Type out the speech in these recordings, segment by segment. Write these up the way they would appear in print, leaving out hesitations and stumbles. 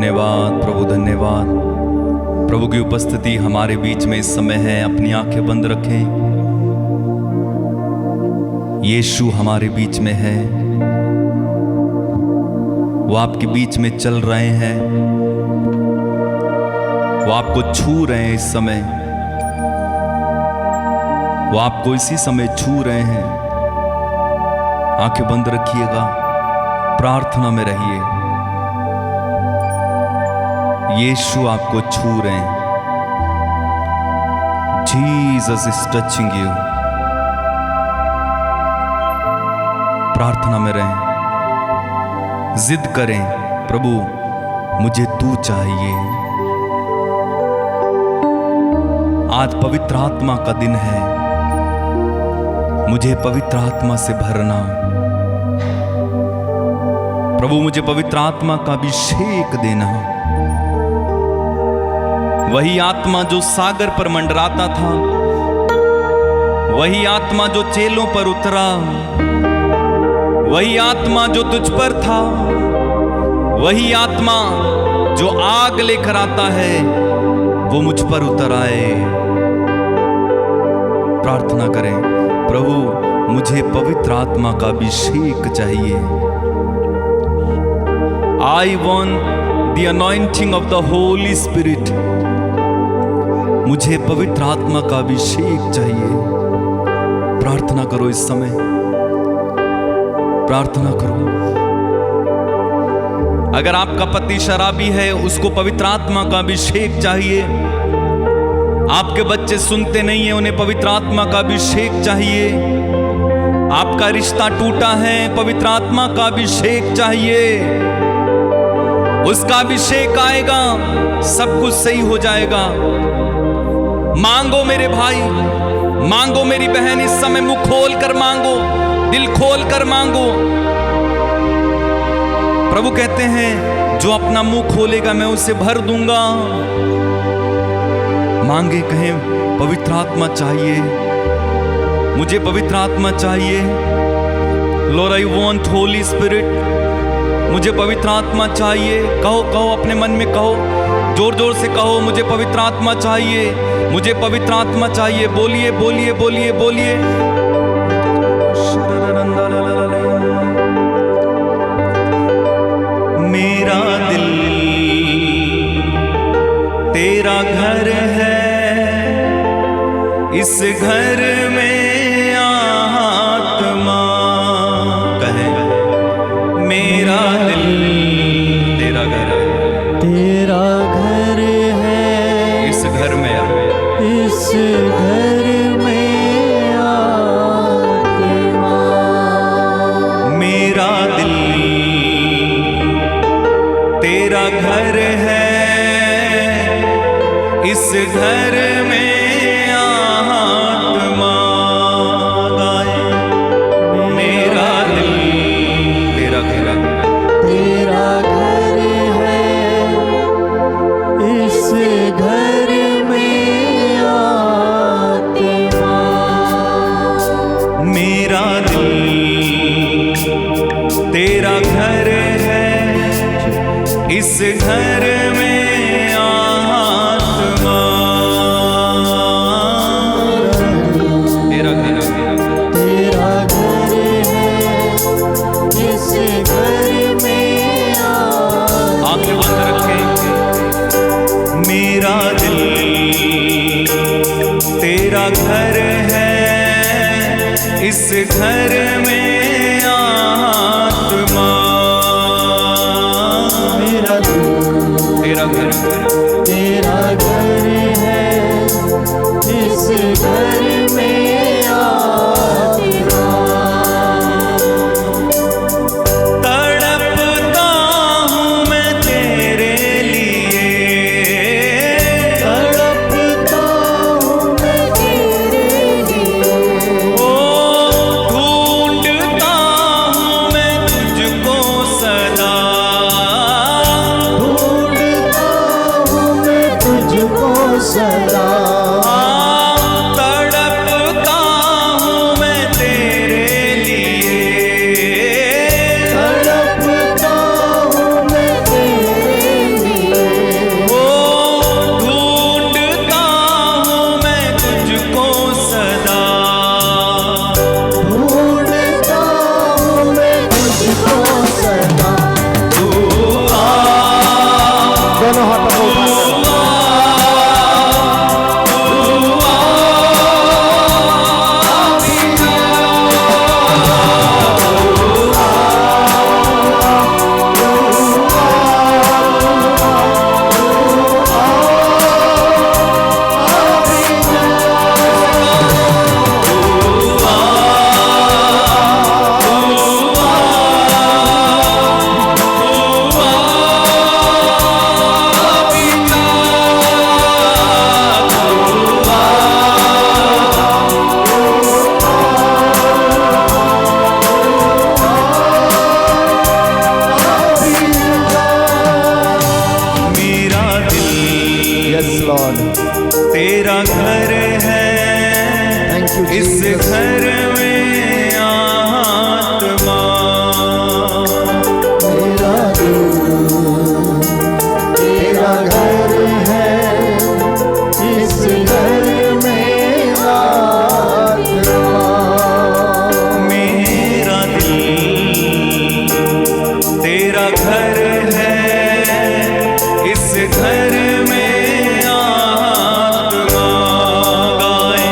धन्यवाद प्रभु, धन्यवाद। प्रभु की उपस्थिति हमारे बीच में इस समय है। अपनी आंखें बंद रखें। यीशु हमारे बीच में है। वो आपके बीच में चल रहे हैं। वो आपको छू रहे हैं इस समय। वो आपको इसी समय छू रहे हैं। आंखें बंद रखिएगा, प्रार्थना में रहिए। यीशु आपको छू रहे हैं। Jesus is touching you. प्रार्थना में रहें, जिद करें, प्रभु मुझे तू चाहिए। आज पवित्र आत्मा का दिन है। मुझे पवित्र आत्मा से भरना। प्रभु मुझे पवित्र आत्मा का अभिषेक देना। वही आत्मा जो सागर पर मंडराता था, वही आत्मा जो चेलों पर उतरा, वही आत्मा जो तुझ पर था, वही आत्मा जो आग लेकर आता है, वो मुझ पर उतर आए। प्रार्थना करें, प्रभु मुझे पवित्र आत्मा का अभिषेक चाहिए। I want the anointing of the Holy Spirit। मुझे पवित्र आत्मा का अभिषेक चाहिए। प्रार्थना करो इस समय, प्रार्थना करो। अगर आपका पति शराबी है, उसको पवित्र आत्मा का अभिषेक चाहिए। आपके बच्चे सुनते नहीं है, उन्हें पवित्र आत्मा का अभिषेक चाहिए। आपका रिश्ता टूटा है, पवित्र आत्मा का अभिषेक चाहिए। उसका अभिषेक आएगा, सब कुछ सही हो जाएगा। मांगो मेरे भाई, मांगो मेरी बहन, इस समय मुंह खोल कर मांगो, दिल खोल कर मांगो। प्रभु कहते हैं जो अपना मुंह खोलेगा मैं उसे भर दूंगा। मांगे, कहें पवित्र आत्मा चाहिए, मुझे पवित्र आत्मा चाहिए। Lord I want Holi spirit. मुझे पवित्र आत्मा चाहिए। कहो कहो, अपने मन में कहो, जोर जोर से कहो, मुझे पवित्र आत्मा चाहिए, मुझे पवित्र आत्मा चाहिए। बोलिए बोलिए बोलिए बोलिए। मेरा दिल तेरा घर है, इस घर में आत्मा कहे। मेरा दिल तेरा घर है, तेरा घर है, इस घर में इस घर में आत्मा। मेरा दिल तेरा घर है, इस घर में आत्मा गाए। मेरा दिल तेरा घर, तेरा घर है, इस घर में आत्मा। मेरा दिल तेरा घर है, इस घर में आत्मा। तेरा घर, तेरा घर है, इस घर में आत्मा। आंखें बंद रखें। मेरा दिल तेरा घर है, इस घर में आत्मा। मेरा दिल तेरा घर, तेरा घर है, इस घर में आत्मा। तड़पता हूँ मैं तेरे लिए, तड़पता हूँ मैं तेरे लिए। ओ ढूंढता हूँ मैं तुझको सदा। ढूंढता हूँ मैं तुझको सदा। तड़पता हूँ मैं तेरे लिए, तड़पता हूँ मैं तेरे लिए। तेरा घर है, Thank you, इस Jesus. घर में आत्मा। मेरा दिल तेरा घर है, इस घर में आत्मा। मेरा दिल तेरा घर है, इस घर में आत्मा। गाए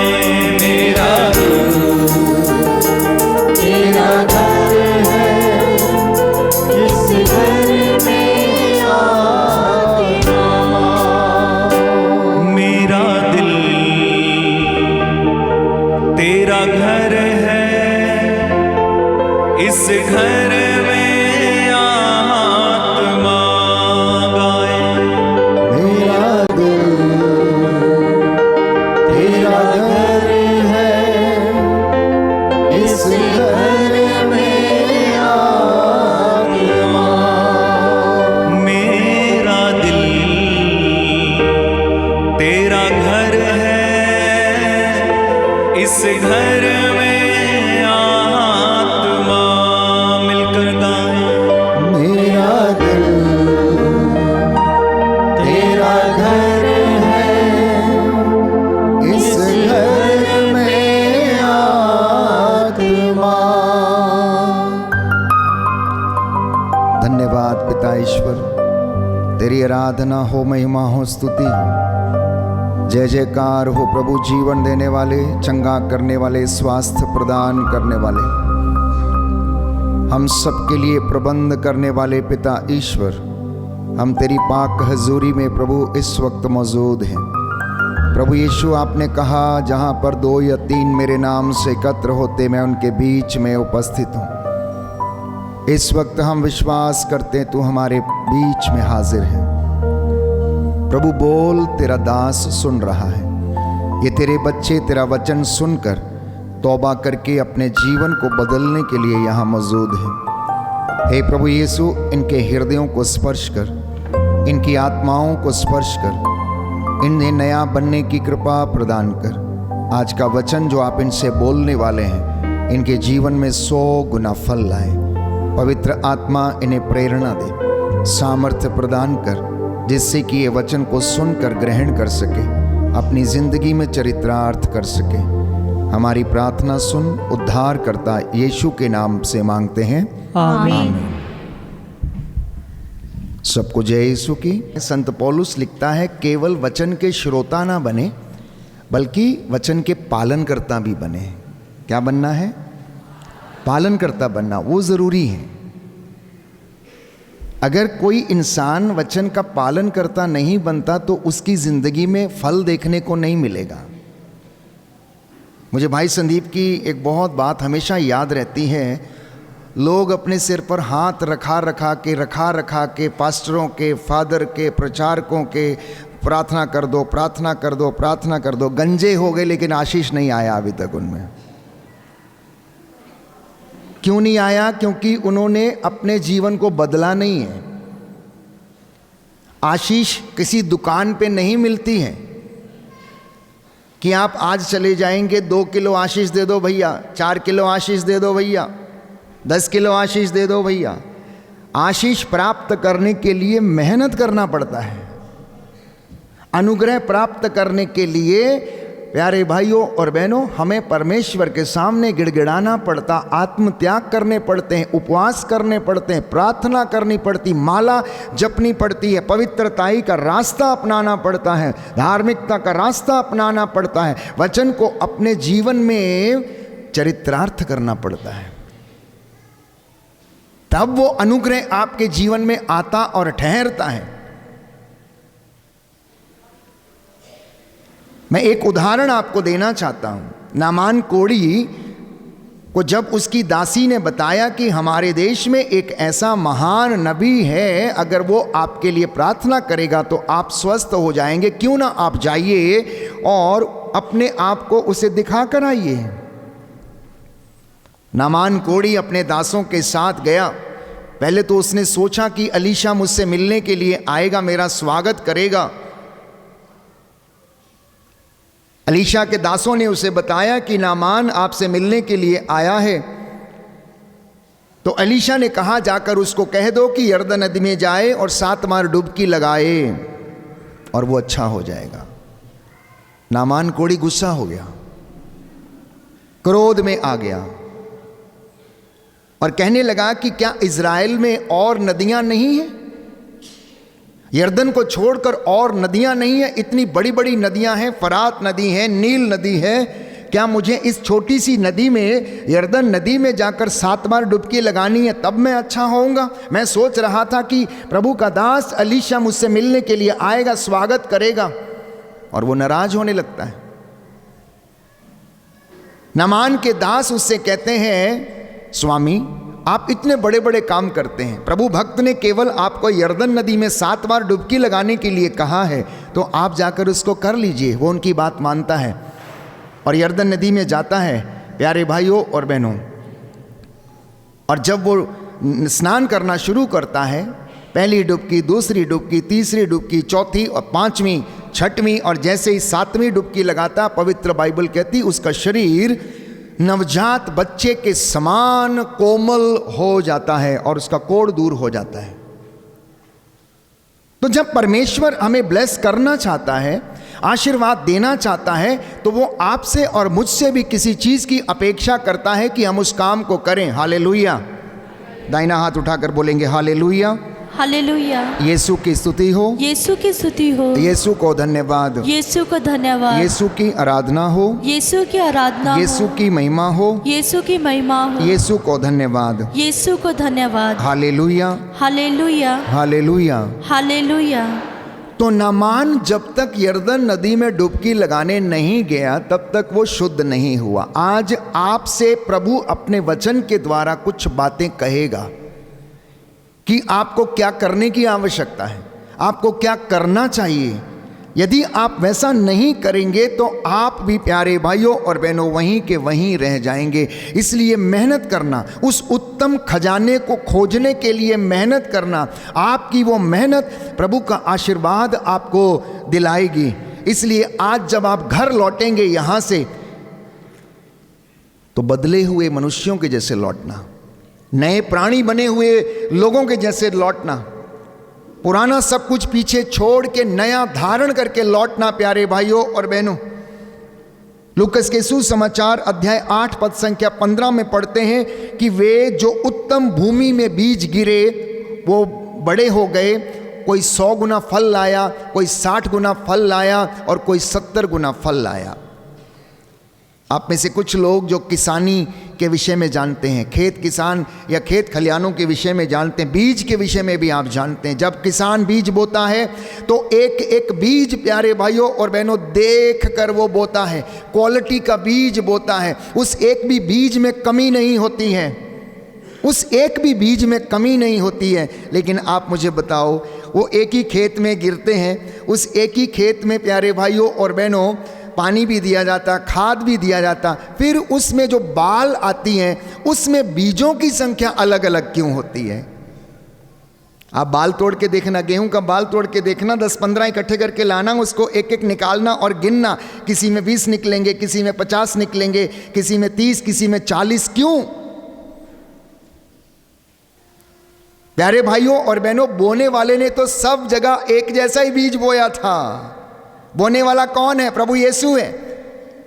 मेरा दिल तेरा घर है, इस घर में आत्मा। मेरा दिल तेरा घर है, इस घर में आत्मा। गाए मेरा दिल तेरा घर है, इस घर में आत्मा। मेरा दिल तेरा घर है, इस घर में आत्मा। मिलकर गाएं। मेरा दिल तेरा घर है, इस घर में आत्मा। धन्यवाद पिता ईश्वर, तेरी आराधना हो, महिमा हो, स्तुति हो, जय जयकार हो प्रभु। जीवन देने वाले, चंगा करने वाले, स्वास्थ्य प्रदान करने वाले, हम सबके लिए प्रबंध करने वाले पिता ईश्वर, हम तेरी पाक हजूरी में प्रभु इस वक्त मौजूद हैं। प्रभु यीशु, आपने कहा जहाँ पर 2 या 3 मेरे नाम से एकत्र होते, मैं उनके बीच में उपस्थित हूँ। इस वक्त हम विश्वास करते हैं तू हमारे बीच में हाजिर है। प्रभु बोल, तेरा दास सुन रहा है। ये तेरे बच्चे तेरा वचन सुनकर तौबा करके अपने जीवन को बदलने के लिए यहाँ मौजूद हैं। हे प्रभु यीशु, इनके हृदयों को स्पर्श कर, इनकी आत्माओं को स्पर्श कर, इन्हें नया बनने की कृपा प्रदान कर। आज का वचन जो आप इनसे बोलने वाले हैं, इनके जीवन में 100 गुना फल लाए। पवित्र आत्मा इन्हें प्रेरणा दे, सामर्थ्य प्रदान कर, जिससे कि ये वचन को सुनकर ग्रहण कर सके, अपनी जिंदगी में चरितार्थ कर सके। हमारी प्रार्थना सुन, उद्धार करता यीशु के नाम से मांगते हैं, आमीन। सबको जय यीशु की। संत पौलुस लिखता है, केवल वचन के श्रोता ना बने, बल्कि वचन के पालन करता भी बने। क्या बनना है? पालन करता बनना, वो जरूरी है। अगर कोई इंसान वचन का पालन करता नहीं बनता तो उसकी जिंदगी में फल देखने को नहीं मिलेगा। मुझे भाई संदीप की एक बहुत बात हमेशा याद रहती है। लोग अपने सिर पर हाथ रखा के पास्टरों के, फादर के, प्रचारकों के, प्रार्थना कर दो, प्रार्थना कर दो, प्रार्थना कर दो। गंजे हो गए लेकिन आशीष नहीं आया अभी तक उनमें। क्यों नहीं आया? क्योंकि उन्होंने अपने जीवन को बदला नहीं है। आशीष किसी दुकान पे नहीं मिलती है कि आप आज चले जाएंगे 2 किलो आशीष दे दो भैया, 4 किलो आशीष दे दो भैया, 10 किलो आशीष दे दो भैया। आशीष प्राप्त करने के लिए मेहनत करना पड़ता है। अनुग्रह प्राप्त करने के लिए प्यारे भाइयों और बहनों, हमें परमेश्वर के सामने गिड़गिड़ाना पड़ता, आत्मत्याग करने पड़ते हैं, उपवास करने पड़ते हैं, प्रार्थना करनी पड़ती, माला जपनी पड़ती है, पवित्रताई का रास्ता अपनाना पड़ता है, धार्मिकता का रास्ता अपनाना पड़ता है, वचन को अपने जीवन में चरित्रार्थ करना पड़ता है। तब वो अनुग्रह आपके जीवन में आता और ठहरता है। मैं एक उदाहरण आपको देना चाहता हूं। नामान कोढ़ी को जब उसकी दासी ने बताया कि हमारे देश में एक ऐसा महान नबी है, अगर वो आपके लिए प्रार्थना करेगा तो आप स्वस्थ हो जाएंगे, क्यों ना आप जाइए और अपने आप को उसे दिखा कर आइए। नामान कोढ़ी अपने दासों के साथ गया। पहले तो उसने सोचा कि अलीशा मुझसे मिलने के लिए आएगा, मेरा स्वागत करेगा, एलीशा के दासों ने उसे बताया कि नामान आपसे मिलने के लिए आया है। तो एलीशा ने कहा, जाकर उसको कह दो कि यरदन नदी में जाए और 7 बार डुबकी लगाए और वो अच्छा हो जाएगा। नामान कोड़ी गुस्सा हो गया, क्रोध में आ गया और कहने लगा कि क्या इज़राइल में और नदियां नहीं हैं? यरदन को छोड़कर और नदियां नहीं है? इतनी बड़ी बड़ी नदियां हैं, फरात नदी है, नील नदी है। क्या मुझे इस छोटी सी नदी में, यरदन नदी में जाकर 7 बार डुबकी लगानी है तब मैं अच्छा होऊंगा? मैं सोच रहा था कि प्रभु का दास एलीशा मुझसे मिलने के लिए आएगा, स्वागत करेगा, और वो नाराज होने लगता है। नामान के दास उससे कहते हैं, स्वामी आप इतने बड़े बड़े काम करते हैं, प्रभु भक्त ने केवल आपको यरदन नदी में 7 बार डुबकी लगाने के लिए कहा है, तो आप जाकर उसको कर लीजिए। वो उनकी बात मानता है और यरदन नदी में जाता है, प्यारे भाइयों और बहनों। और जब वो स्नान करना शुरू करता है, पहली डुबकी, दूसरी डुबकी, तीसरी डुबकी, चौथी और 5वीं, 6वीं और जैसे ही 7वीं डुबकी लगाता, पवित्र बाइबल कहती उसका शरीर नवजात बच्चे के समान कोमल हो जाता है और उसका कोढ़ दूर हो जाता है। तो जब परमेश्वर हमें ब्लेस करना चाहता है, आशीर्वाद देना चाहता है, तो वो आपसे और मुझसे भी किसी चीज की अपेक्षा करता है कि हम उस काम को करें। हालेलुया। दाहिना हाथ उठाकर बोलेंगे हालेलुया। हालेलुया। यीशु की स्तुति हो, यीशु की स्तुति हो, यीशु को धन्यवाद, यीशु को धन्यवाद, यीशु की आराधना हो, यीशु की आराधना, यीशु की महिमा हो, यीशु की महिमा हो, यीशु को धन्यवाद, यीशु को धन्यवाद। Hallelujah, hallelujah, hallelujah. हालेलुया। तो नामान जब तक यरदन नदी में डुबकी लगाने नहीं गया तब तक वो शुद्ध नहीं हुआ। आज आपसे प्रभु अपने वचन के द्वारा कुछ बातें कहेगा कि आपको क्या करने की आवश्यकता है, आपको क्या करना चाहिए। यदि आप वैसा नहीं करेंगे तो आप भी प्यारे भाइयों और बहनों वहीं के वहीं रह जाएंगे। इसलिए मेहनत करना, उस उत्तम खजाने को खोजने के लिए मेहनत करना, आपकी वो मेहनत प्रभु का आशीर्वाद आपको दिलाएगी। इसलिए आज जब आप घर लौटेंगे यहाँ से, तो बदले हुए मनुष्यों के जैसे लौटना, नए प्राणी बने हुए लोगों के जैसे लौटना, पुराना सब कुछ पीछे छोड़ के नया धारण करके लौटना। प्यारे भाइयों और बहनों, लूकस के सुसमाचार अध्याय 8 पद संख्या 15 में पढ़ते हैं कि वे जो उत्तम भूमि में बीज गिरे वो बड़े हो गए। कोई 100 गुना फल लाया, कोई 60 गुना फल लाया और कोई 70 गुना फल लाया। आप में से कुछ लोग जो किसानी के विषय में जानते हैं, खेत किसान या खेत खलिहानों के विषय में जानते हैं, बीज के विषय में भी आप जानते हैं। जब किसान बीज बोता है तो एक एक बीज प्यारे भाइयों और बहनों देख कर वो बोता है, क्वालिटी का बीज बोता है। उस एक भी बीज में कमी नहीं होती है, उस एक भी बीज में कमी नहीं होती है। लेकिन आप मुझे बताओ, वो एक ही खेत में गिरते हैं, उस एक ही खेत में प्यारे भाइयों और बहनों पानी भी दिया जाता, खाद भी दिया जाता, फिर उसमें जो बाल आती हैं उसमें बीजों की संख्या अलग अलग क्यों होती है? आप बाल तोड़ के देखना, गेहूं का बाल तोड़ के देखना, 10-15 इकट्ठे करके लाना, उसको एक एक निकालना और गिनना, किसी में 20 निकलेंगे, किसी में 50 निकलेंगे, किसी में 30, किसी में 40। क्यों? प्यारे भाइयों और बहनों, बोने वाले ने तो सब जगह एक जैसा ही बीज बोया था। बोने वाला कौन है? प्रभु यीशु है।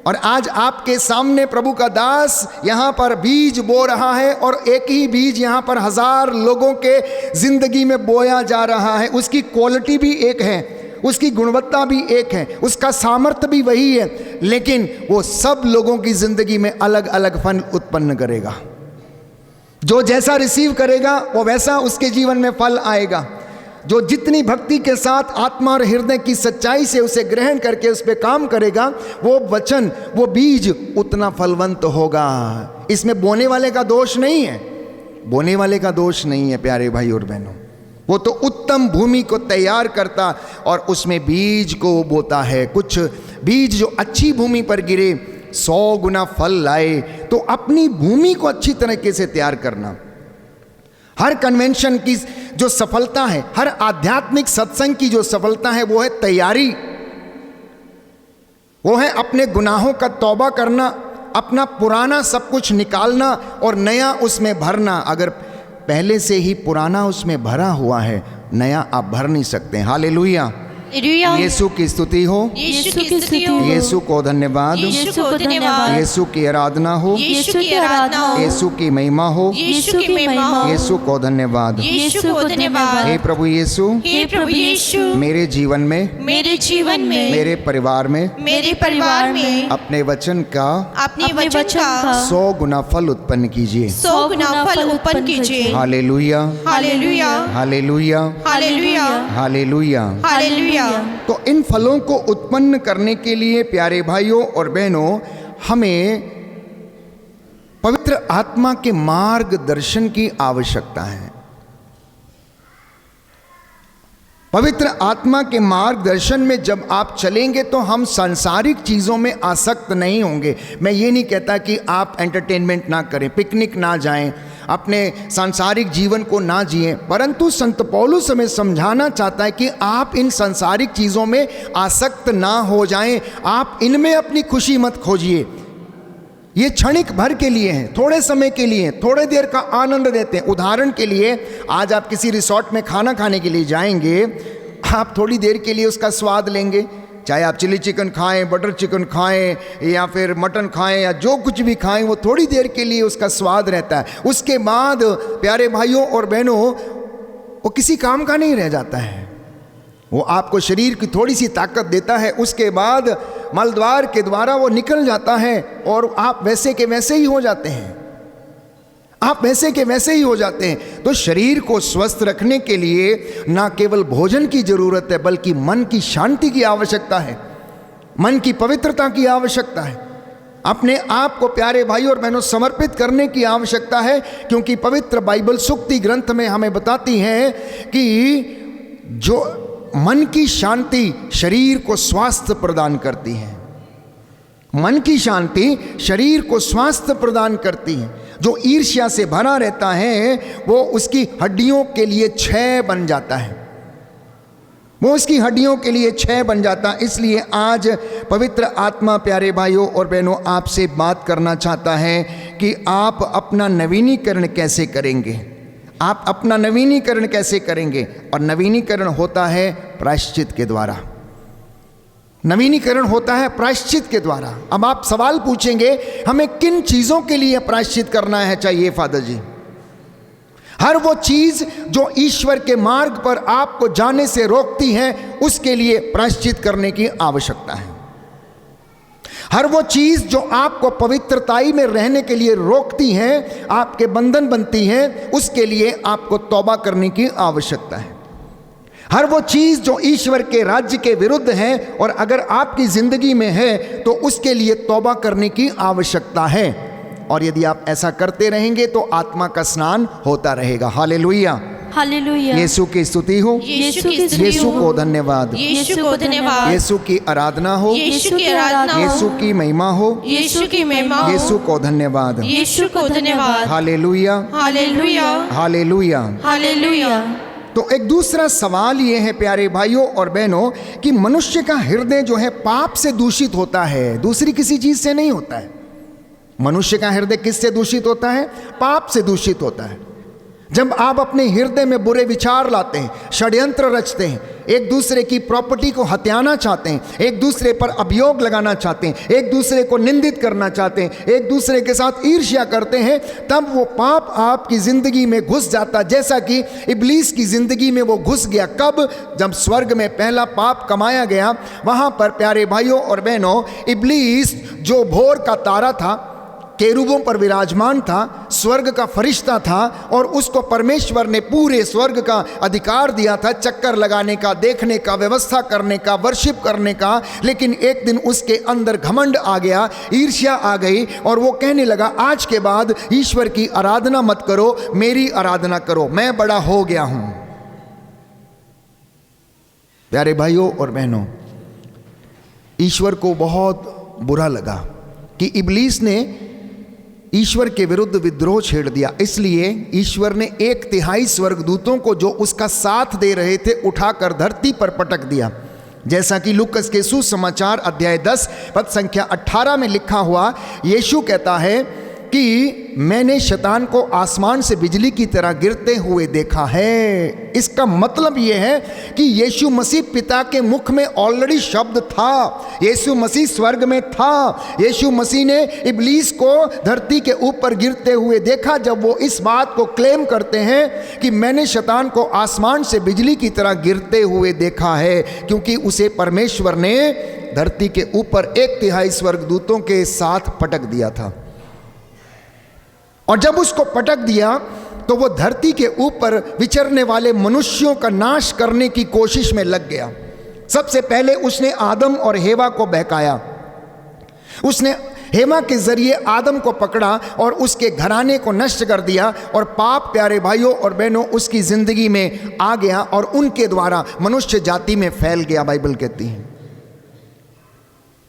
और आज आपके सामने प्रभु का दास यहाँ पर बीज बो रहा है और एक ही बीज यहाँ पर 1000 लोगों के जिंदगी में बोया जा रहा है। उसकी क्वालिटी भी एक है, उसकी गुणवत्ता भी एक है, उसका सामर्थ्य भी वही है, लेकिन वो सब लोगों की जिंदगी में अलग अलग फल उत्पन्न करेगा। जो जैसा रिसीव करेगा वो वैसा उसके जीवन में फल आएगा। जो जितनी भक्ति के साथ आत्मा और हृदय की सच्चाई से उसे ग्रहण करके उस पर काम करेगा, वो वचन, वो बीज उतना फलवंत होगा। इसमें बोने वाले का दोष नहीं है, बोने वाले का दोष नहीं है प्यारे भाई और बहनों। वो तो उत्तम भूमि को तैयार करता और उसमें बीज को बोता है। कुछ बीज जो अच्छी भूमि पर गिरे 100 गुना फल लाए, तो अपनी भूमि को अच्छी तरीके से तैयार करना। हर कन्वेंशन की जो सफलता है, हर आध्यात्मिक सत्संग की जो सफलता है, वो है तैयारी। वो है अपने गुनाहों का तौबा करना, अपना पुराना सब कुछ निकालना और नया उसमें भरना। अगर पहले से ही पुराना उसमें भरा हुआ है, नया आप भर नहीं सकते। हालेलुया, यीशु की स्तुति हो, यीशु की स्तुति हो, यीशु को धन्यवाद, यीशु को धन्यवाद, यीशु की आराधना हो, यीशु की आराधना हो, यीशु की महिमा हो, यीशु की महिमा हो, यीशु को धन्यवाद। यीशु को धन्यवाद। हे प्रभु यीशु, हे प्रभु यीशु, मेरे जीवन में, मेरे जीवन में, मेरे परिवार में, मेरे परिवार में अपने वचन का अपने वचन का 100 गुना फल उत्पन्न कीजिए। 100 गुना फल उत्पन्न कीजिए। Hallelujah, hallelujah, hallelujah, hallelujah, hallelujah. Hallelujah. तो इन फलों को उत्पन्न करने के लिए प्यारे भाइयों और बहनों, हमें पवित्र आत्मा के मार्गदर्शन की आवश्यकता है। पवित्र आत्मा के मार्गदर्शन में जब आप चलेंगे तो हम सांसारिक चीज़ों में आसक्त नहीं होंगे। मैं ये नहीं कहता कि आप एंटरटेनमेंट ना करें, पिकनिक ना जाएं, अपने सांसारिक जीवन को ना जिएं, परंतु संत पौलुस हमें समझाना चाहता है कि आप इन सांसारिक चीज़ों में आसक्त ना हो जाएं। आप इनमें अपनी खुशी मत खोजिए। ये क्षणिक भर के लिए हैं, थोड़े समय के लिए, थोड़े देर का आनंद देते हैं। उदाहरण के लिए, आज आप किसी रिसोर्ट में खाना खाने के लिए जाएंगे, आप थोड़ी देर के लिए उसका स्वाद लेंगे, चाहे आप चिली चिकन खाएं, बटर चिकन खाएं या फिर मटन खाएं या जो कुछ भी खाएं, वो थोड़ी देर के लिए उसका स्वाद रहता है। उसके बाद प्यारे भाइयों और बहनों, वो किसी काम का नहीं रह जाता है। वो आपको शरीर की थोड़ी सी ताकत देता है, उसके बाद मलद्वार के द्वारा वो निकल जाता है और आप वैसे के वैसे ही हो जाते हैं। आप वैसे के वैसे ही हो जाते हैं। तो शरीर को स्वस्थ रखने के लिए ना केवल भोजन की जरूरत है, बल्कि मन की शांति की आवश्यकता है, मन की पवित्रता की आवश्यकता है, अपने आप को प्यारे भाई और बहनों समर्पित करने की आवश्यकता है। क्योंकि पवित्र बाइबल सूक्ति ग्रंथ में हमें बताती है कि जो मन की शांति शरीर को स्वास्थ्य प्रदान करती है। मन की शांति शरीर को स्वास्थ्य प्रदान करती है। जो ईर्ष्या से भरा रहता है वो उसकी हड्डियों के लिए क्षय बन जाता है, वो उसकी हड्डियों के लिए क्षय बन जाता है। इसलिए आज पवित्र आत्मा प्यारे भाइयों और बहनों आपसे बात करना चाहता है कि आप अपना नवीनीकरण कैसे करेंगे, आप अपना नवीनीकरण कैसे करेंगे। और नवीनीकरण होता है प्रायश्चित के द्वारा। नवीनीकरण होता है प्रायश्चित के द्वारा। अब आप सवाल पूछेंगे, हमें किन चीज़ों के लिए प्रायश्चित करना है चाहिए फादर जी? हर वो चीज़ जो ईश्वर के मार्ग पर आपको जाने से रोकती है, उसके लिए प्रायश्चित करने की आवश्यकता है। हर वो चीज़ जो आपको पवित्रताई में रहने के लिए रोकती है, आपके बंधन बनती है, उसके लिए आपको तौबा करने की आवश्यकता है। हर वो चीज़ जो ईश्वर के राज्य के विरुद्ध है और अगर आपकी ज़िंदगी में है तो उसके लिए तौबा करने की आवश्यकता है। और यदि आप ऐसा करते रहेंगे तो आत्मा का स्नान होता रहेगा। Hallelujah, hallelujah. यीशु की स्तुति हो, यीशु की स्तुति यीशु हो, को धन्यवाद, यीशु को धन्यवाद, यीशु की आराधना हो, यीशु की आराधना हो, यीशु की महिमा हो, यीशु की महिमा हो, यीशु को धन्यवाद। यीशु को धन्यवाद। Hallelujah, hallelujah, hallelujah. हालेलुया। तो एक दूसरा सवाल ये है प्यारे भाइयों और बहनों कि मनुष्य का हृदय जो है पाप से दूषित होता है, दूसरी किसी चीज से नहीं होता है। मनुष्य का हृदय किससे दूषित होता है? पाप से दूषित होता है। जब आप अपने हृदय में बुरे विचार लाते हैं, षड्यंत्र रचते हैं, एक दूसरे की प्रॉपर्टी को हत्याना चाहते हैं, एक दूसरे पर अभियोग लगाना चाहते हैं, एक दूसरे को निंदित करना चाहते हैं, एक दूसरे के साथ ईर्ष्या करते हैं, तब वो पाप आपकी ज़िंदगी में घुस जाता, जैसा कि इब्लीस की ज़िंदगी में वो घुस गया। कब? जब स्वर्ग में पहला पाप कमाया गया। वहाँ पर प्यारे भाइयों और बहनों, इब्लीस जो भोर का तारा था, केरूबों पर विराजमान था, स्वर्ग का फरिश्ता था और उसको परमेश्वर ने पूरे स्वर्ग का अधिकार दिया था, चक्कर लगाने का, देखने का, व्यवस्था करने का, वर्शिप करने का। लेकिन एक दिन उसके अंदर घमंड आ गया, ईर्ष्या आ गई और वो कहने लगा, आज के बाद ईश्वर की आराधना मत करो, मेरी आराधना करो, मैं बड़ा हो गया हूं। प्यारे भाइयों और बहनों, ईश्वर को बहुत बुरा लगा कि इब्लीस ने ईश्वर के विरुद्ध विद्रोह छेड़ दिया। इसलिए ईश्वर ने 1/3 स्वर्गदूतों को जो उसका साथ दे रहे थे उठाकर धरती पर पटक दिया। जैसा कि लूकस के सुसमाचार अध्याय 10 पद संख्या 18 में लिखा हुआ, यीशु कहता है कि मैंने शैतान को आसमान से बिजली की तरह गिरते हुए देखा है। इसका मतलब यह है कि यीशु मसीह पिता के मुख में ऑलरेडी शब्द था, यीशु मसीह स्वर्ग में था। यीशु मसीह ने इब्लीस को धरती के ऊपर गिरते हुए देखा। जब वो इस बात को क्लेम करते हैं कि मैंने शैतान को आसमान से बिजली की तरह गिरते हुए देखा है, क्योंकि उसे परमेश्वर ने धरती के ऊपर 1/3 स्वर्गदूतों के साथ पटक दिया था। और जब उसको पटक दिया तो वो धरती के ऊपर विचरने वाले मनुष्यों का नाश करने की कोशिश में लग गया। सबसे पहले उसने आदम और हेवा को बहकाया। उसने हेवा के जरिए आदम को पकड़ा और उसके घराने को नष्ट कर दिया, और पाप प्यारे भाइयों और बहनों उसकी जिंदगी में आ गया और उनके द्वारा मनुष्य जाति में फैल गया, बाइबल कहती है।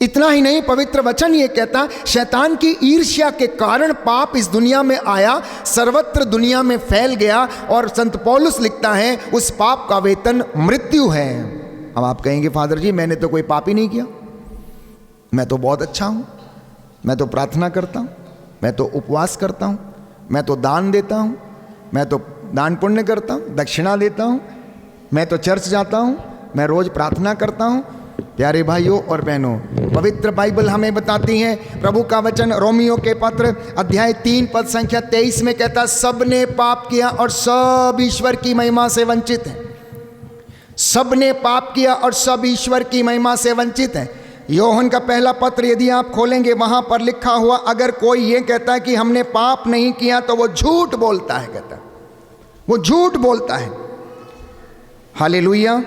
इतना ही नहीं, पवित्र वचन ये कहता, शैतान की ईर्ष्या के कारण पाप इस दुनिया में आया, सर्वत्र दुनिया में फैल गया, और संत पौलुस लिखता है उस पाप का वेतन मृत्यु है। अब आप कहेंगे फादर जी मैंने तो कोई पाप ही नहीं किया, मैं तो बहुत अच्छा हूं, मैं तो प्रार्थना करता हूं, मैं तो उपवास करता हूं, मैं तो दान देता हूं, मैं तो दान पुण्य करता हूं, दक्षिणा देता हूं, मैं तो चर्च जाता हूं, मैं रोज प्रार्थना करता हूं। प्यारे भाइयों और बहनों, पवित्र बाइबल हमें बताती है, प्रभु का वचन रोमियो के पत्र अध्याय 3 पद संख्या 23 में कहता, सबने पाप किया और सब ईश्वर की महिमा से वंचित हैं। सबने पाप किया और सब ईश्वर की महिमा से वंचित हैं। योहन का पहला पत्र यदि आप खोलेंगे, वहां पर लिखा हुआ, अगर कोई ये कहता है कि हमने पाप नहीं किया तो वो झूठ बोलता है, कहता वो झूठ बोलता है। हालेलुया,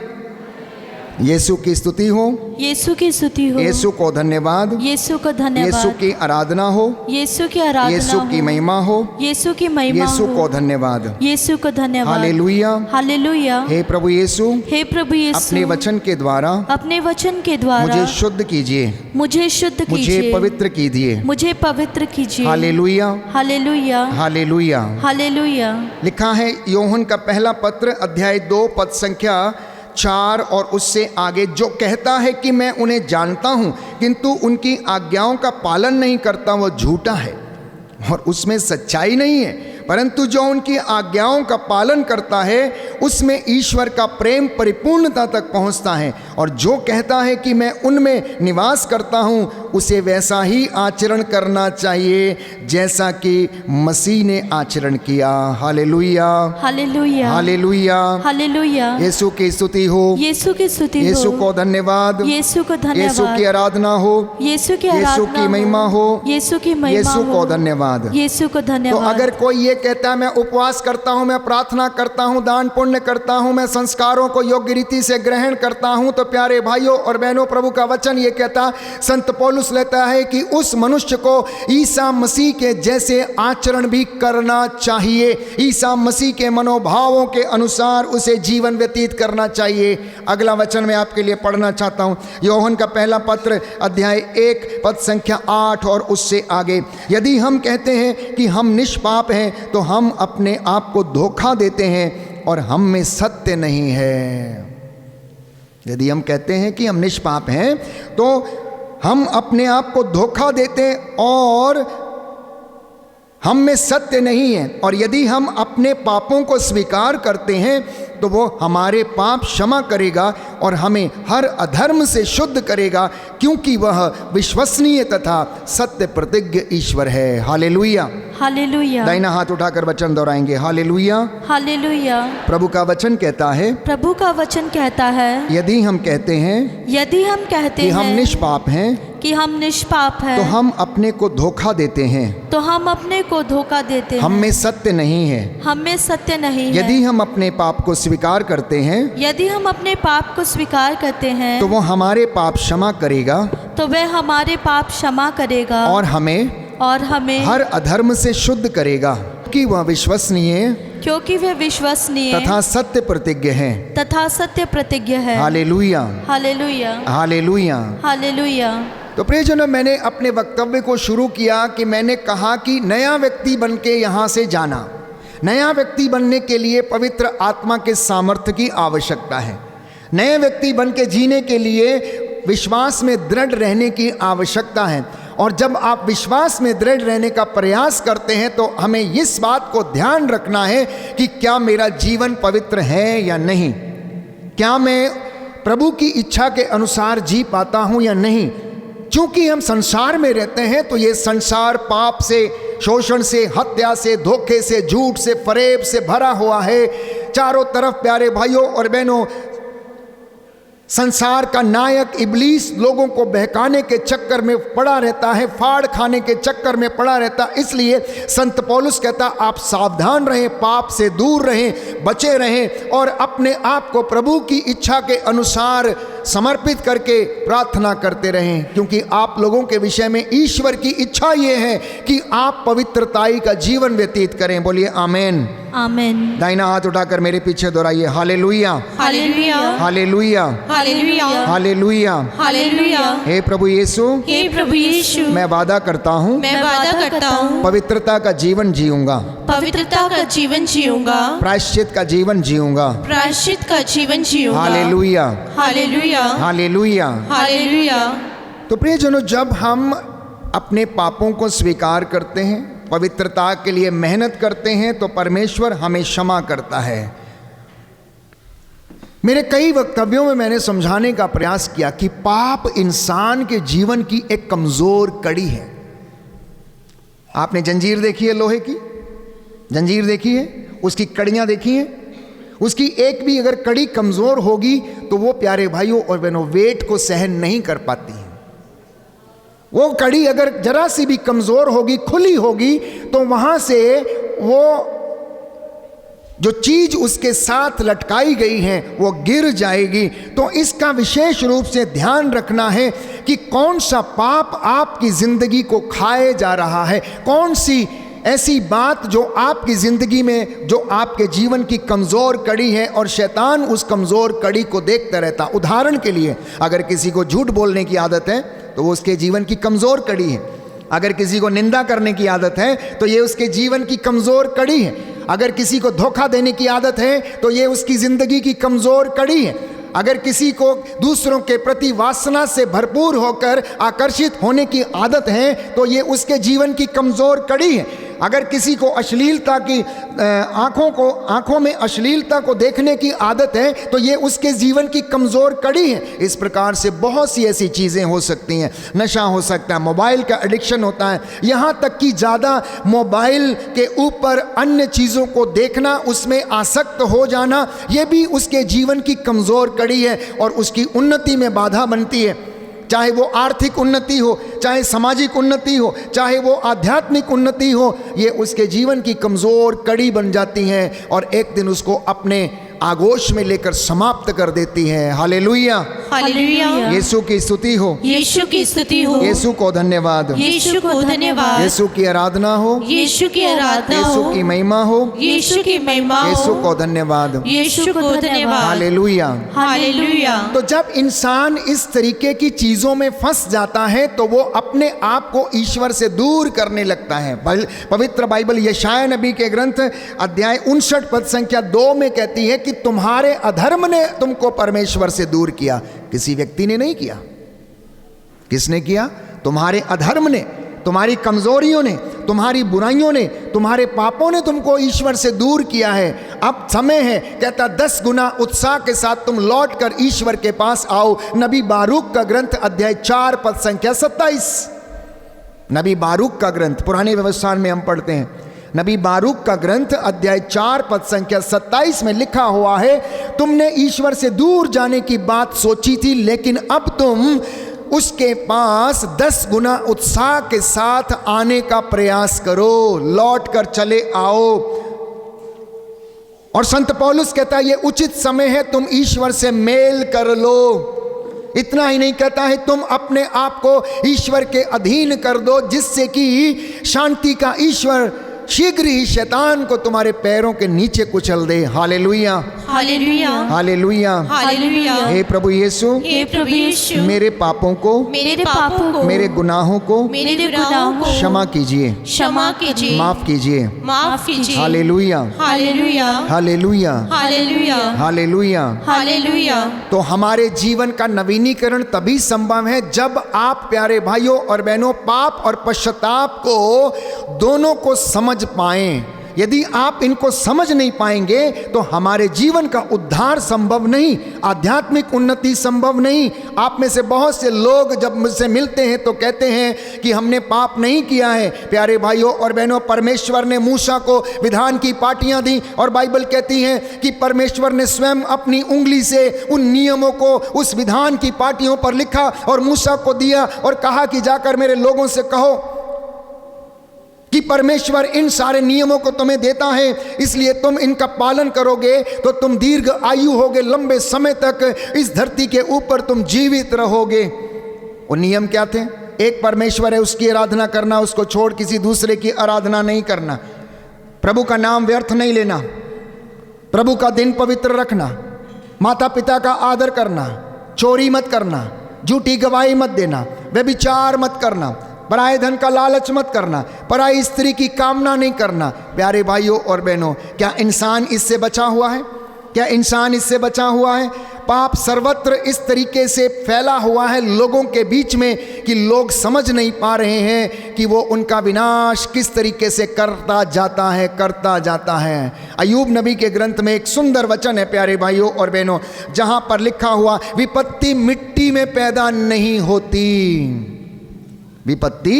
यीशु की स्तुति हो, यीशु की स्तुति हो, यीशु को धन्यवाद, यीशु को धन्यवाद, यीशु की आराधना हो, यीशु की आराधना, यीशु की महिमा हो, यीशु की महिमा, यीशु को धन्यवाद, यीशु को धन्यवाद। Hallelujah, hallelujah. हे प्रभु यीशु, हे प्रभु यीशु, अपने वचन के द्वारा, अपने वचन के द्वारा मुझे शुद्ध कीजिए, मुझे शुद्ध मुझे कीजिए, पवित्र कीजिए। मुझे पवित्र कीजिए। Hallelujah, hallelujah, hallelujah. हालेलुया। लिखा है योहन का पहला पत्र अध्याय 2 पद संख्या 4 और उससे आगे, जो कहता है कि मैं उन्हें जानता हूं किंतु उनकी आज्ञाओं का पालन नहीं करता, वो झूठा है और उसमें सच्चाई नहीं है। परंतु जो उनकी आज्ञाओं का पालन करता है उसमें ईश्वर का प्रेम परिपूर्णता तक पहुंचता है। और जो कहता है कि मैं उनमें निवास करता हूं, उसे वैसा ही आचरण करना चाहिए जैसा कि मसीह ने आचरण किया। Hallelujah, hallelujah, hallelujah, hallelujah. Yeshu की स्तुति हो, यीशु की स्तुति हो, यीशु को धन्यवाद, यीशु को धन्यवाद, यीशु की आराधना हो, यीशु की यीशु आराधना की महिमा हो, यीशु की महिमा यीशु हो, को धन्यवाद। यीशु को तो धन्यवाद। अगर कोई ये कहता है मैं उपवास करता हूं, मैं प्रार्थना करता हूं, दान पुण्य करता हूं, मैं संस्कारों को योग्य रीति से ग्रहण करता हूं, तो प्यारे भाइयों और बहनों, प्रभु का वचन ये कहता, संत पौलुस लेता है कि उस मनुष्य को ईसा मसीह के जैसे आचरण भी करना चाहिए। ईसा मसीह के मनोभावों के अनुसार उसे जीवन व्यतीत करना चाहिए। अगला वचन मैं आपके लिए पढ़ना चाहता हूं, योहन का पहला पत्र अध्याय 1 पद संख्या 8 और उससे आगे, यदि हम कहते हैं कि हम निष्पाप हैं तो हम अपने आप को धोखा देते हैं और हम में सत्य नहीं है। यदि हम कहते हैं कि हम निष्पाप हैं तो हम अपने आप को धोखा देते हैं और हम में सत्य नहीं है। और यदि हम अपने पापों को स्वीकार करते हैं तो वो हमारे पाप क्षमा करेगा और हमें हर अधर्म से शुद्ध करेगा, क्योंकि वह विश्वसनीय तथा सत्य प्रतिज्ञ ईश्वर है। Hallelujah, hallelujah. दाहिना हाथ उठाकर वचन दोहराएंगे, हालेलुया। हालेलुया। प्रभु का वचन कहता है, प्रभु का वचन कहता है, यदि हम कहते हैं यदि हम कहते कि हैं हम निष्पाप हैं कि हम निष्पाप हैं तो हम अपने को धोखा देते हैं, तो हम अपने को धोखा देते हैं, हम में सत्य नहीं है। हम में सत्य नहीं है। यदि हम अपने पाप को स्वीकार करते हैं यदि हम अपने पाप को स्वीकार करते हैं तो वो हमारे पाप क्षमा करेगा तो वह हमारे पाप क्षमा करेगा और हमें हर अधर्म से शुद्ध करेगा, कि वह विश्वसनीय क्योंकि वह विश्वसनीय तथा सत्य प्रतिज्ञ है। तथा सत्य प्रतिज्ञ है। Hallelujah, hallelujah, hallelujah. हालेलुया। तो प्रियजनों, मैंने अपने वक्तव्य को शुरू किया कि मैंने कहा कि नया व्यक्ति बन के यहाँ से जाना, नया व्यक्ति बनने के लिए पवित्र आत्मा के सामर्थ्य की आवश्यकता है। नए व्यक्ति बन के जीने के लिए विश्वास में दृढ़ रहने की आवश्यकता है। और जब आप विश्वास में दृढ़ रहने का प्रयास करते हैं तो हमें इस बात को ध्यान रखना है कि क्या मेरा जीवन पवित्र है या नहीं, क्या मैं प्रभु की इच्छा के अनुसार जी पाता हूं या नहीं। क्योंकि हम संसार में रहते हैं तो ये संसार पाप से, शोषण से, हत्या से, धोखे से, झूठ से, फरेब से भरा हुआ है। चारों तरफ प्यारे भाइयों और बहनों संसार का नायक इब्लीस लोगों को बहकाने के चक्कर में पड़ा रहता है, फाड़ खाने के चक्कर में पड़ा रहता। इसलिए संत पौलुस कहता आप सावधान रहें, पाप से दूर रहें, बचे रहें और अपने आप को प्रभु की इच्छा के अनुसार समर्पित करके प्रार्थना करते रहें। क्योंकि आप लोगों के विषय में ईश्वर की इच्छा ये है कि आप पवित्रताई का जीवन व्यतीत करें। बोलिए आमेन। आमेन। दाहिना हाथ उठाकर मेरे पीछे दोहराइए, hallelujah, hallelujah, hallelujah, hallelujah, hallelujah. Hallelujah. हे प्रभु यीशु, हे प्रभु यीशु, मैं वादा करता हूँ मैं वादा करता हूँ पवित्रता का जीवन जीऊंगा, पवित्रता का जीवन जीऊंगा, प्रायश्चित का जीवन जीऊंगा। प्रायश्चित का जीवन जीऊंगा। Hallelujah, hallelujah, hallelujah. हालेलुया। तो प्रियजनों, जब हम अपने पापों को स्वीकार करते हैं, पवित्रता के लिए मेहनत करते हैं तो परमेश्वर हमें क्षमा करता है। मेरे कई वक्तव्यों में मैंने समझाने का प्रयास किया कि पाप इंसान के जीवन की एक कमजोर कड़ी है। आपने जंजीर देखी है, लोहे की जंजीर देखी है, उसकी कड़ियां देखी हैं, उसकी एक भी अगर कड़ी कमजोर होगी तो वो प्यारे भाइयों और बहनों वेट को सहन नहीं कर पाती है। वो कड़ी अगर जरा सी भी कमजोर होगी, खुली होगी, तो वहां से वो जो चीज उसके साथ लटकाई गई है वो गिर जाएगी। तो इसका विशेष रूप से ध्यान रखना है कि कौन सा पाप आपकी जिंदगी को खाए जा रहा है, कौन सी ऐसी बात जो आपकी जिंदगी में, जो आपके जीवन की कमजोर कड़ी है और शैतान उस कमजोर कड़ी को देखता रहता। उदाहरण के लिए, अगर किसी को झूठ बोलने की आदत है तो वो उसके जीवन की कमजोर कड़ी है। अगर किसी को निंदा करने की आदत है तो ये उसके जीवन की कमजोर कड़ी है। अगर किसी को धोखा देने की आदत है तो ये उसकी जिंदगी की कमजोर कड़ी है। अगर किसी को दूसरों के प्रति वासना से भरपूर होकर आकर्षित होने की आदत है तो ये उसके जीवन की कमजोर कड़ी है। अगर किसी को अश्लीलता की आंखों में अश्लीलता को देखने की आदत है तो ये उसके जीवन की कमजोर कड़ी है। इस प्रकार से बहुत सी ऐसी चीजें हो सकती हैं। नशा हो सकता है, मोबाइल का एडिक्शन होता है, यहाँ तक कि ज़्यादा मोबाइल के ऊपर अन्य चीज़ों को देखना, उसमें आसक्त हो जाना, ये भी उसके जीवन की कमजोर कड़ी है और उसकी उन्नति में बाधा बनती है। चाहे वो आर्थिक उन्नति हो, चाहे सामाजिक उन्नति हो, चाहे वो आध्यात्मिक उन्नति हो, ये उसके जीवन की कमज़ोर कड़ी बन जाती हैं और एक दिन उसको अपने आगोश में लेकर समाप्त कर देती है। Hallelujah, hallelujah. यीशु की स्तुति हो, यीशु की स्तुति हो, यीशु को धन्यवाद, यीशु को धन्यवाद, यीशु की आराधना हो, यीशु की आराधना हो, यीशु की महिमा हो, यीशु की महिमा हो, यीशु को धन्यवाद, यीशु को धन्यवाद। हालेलुया। हालेलुया। तो जब इंसान इस तरीके की चीजों में फंस जाता है तो वो अपने आप को ईश्वर से दूर करने लगता है। पवित्र बाइबल यशाया नबी के ग्रंथ अध्याय 59 पद संख्या 2 में कहती है कि तुम्हारे अधर्म ने तुमको परमेश्वर से दूर किया। किसी व्यक्ति ने नहीं किया। किसने किया? तुम्हारे अधर्म ने, तुम्हारी कमजोरियों ने, तुम्हारी बुराइयों ने, तुम्हारे पापों ने तुमको ईश्वर से दूर किया है। अब समय है, कहता 10 गुना उत्साह के साथ तुम लौट कर ईश्वर के पास आओ। नबी बारूक का ग्रंथ अध्याय 4 पद संख्या 27। नबी बारूक का ग्रंथ पुराने व्यवस्थान में हम पढ़ते हैं। नबी बारूक का ग्रंथ अध्याय 4 पद संख्या 27 में लिखा हुआ है, तुमने ईश्वर से दूर जाने की बात सोची थी, लेकिन अब तुम उसके पास 10 गुना उत्साह के साथ आने का प्रयास करो, लौट कर चले आओ। और संत पौलुस कहता है ये उचित समय है, तुम ईश्वर से मेल कर लो। इतना ही नहीं कहता है, तुम अपने आप को ईश्वर के अधीन कर दो, जिससे कि शांति का ईश्वर शीघ्र ही शैतान को तुम्हारे पैरों के नीचे कुचल दे। Hallelujah, hallelujah, hallelujah. हालेलुया। हे प्रभु यीशु, हे प्रभु यीशु, मेरे पापों को, मेरे पापों को, मेरे गुनाहों को मेरे गुनाहों को क्षमा कीजिए, क्षमा कीजिए, माफ कीजिए। माफ कीजिए। Hallelujah, hallelujah, hallelujah, hallelujah, hallelujah. Hallelujah. तो हमारे जीवन का नवीनीकरण तभी संभव है जब आप प्यारे भाइयों और बहनों पाप और पश्चाताप को दोनों को समझ पाएं। यदि आप इनको समझ नहीं पाएंगे तो हमारे जीवन का उद्धार संभव नहीं, आध्यात्मिक उन्नति संभव नहीं। आप में से बहुत से लोग जब मुझसे मिलते हैं तो कहते हैं कि हमने पाप नहीं किया है। प्यारे भाइयों और बहनों, परमेश्वर ने मूसा को विधान की पाटियां दी और बाइबल कहती है कि परमेश्वर ने स्वयं अपनी उंगली से उन नियमों को उस विधान की पाटियों पर लिखा और मूसा को दिया और कहा कि जाकर मेरे लोगों से कहो कि परमेश्वर इन सारे नियमों को तुम्हें देता है, इसलिए तुम इनका पालन करोगे तो तुम दीर्घ आयु होगे, लंबे समय तक इस धरती के ऊपर तुम जीवित रहोगे। वो नियम क्या थे? एक परमेश्वर है, उसकी आराधना करना, उसको छोड़ किसी दूसरे की आराधना नहीं करना, प्रभु का नाम व्यर्थ नहीं लेना, प्रभु का दिन पवित्र रखना, माता पिता का आदर करना, चोरी मत करना, झूठी गवाही मत देना, व्यभिचार मत करना, पराये धन का लालच मत करना, पराई स्त्री की कामना नहीं करना। प्यारे भाइयों और बहनों, क्या इंसान इससे बचा हुआ है? क्या इंसान इससे बचा हुआ है? पाप सर्वत्र इस तरीके से फैला हुआ है लोगों के बीच में कि लोग समझ नहीं पा रहे हैं कि वो उनका विनाश किस तरीके से करता जाता है। अय्यूब नबी के ग्रंथ में एक सुंदर वचन है प्यारे भाइयों और बहनों, जहां पर लिखा हुआ, विपत्ति मिट्टी में पैदा नहीं होती, विपत्ति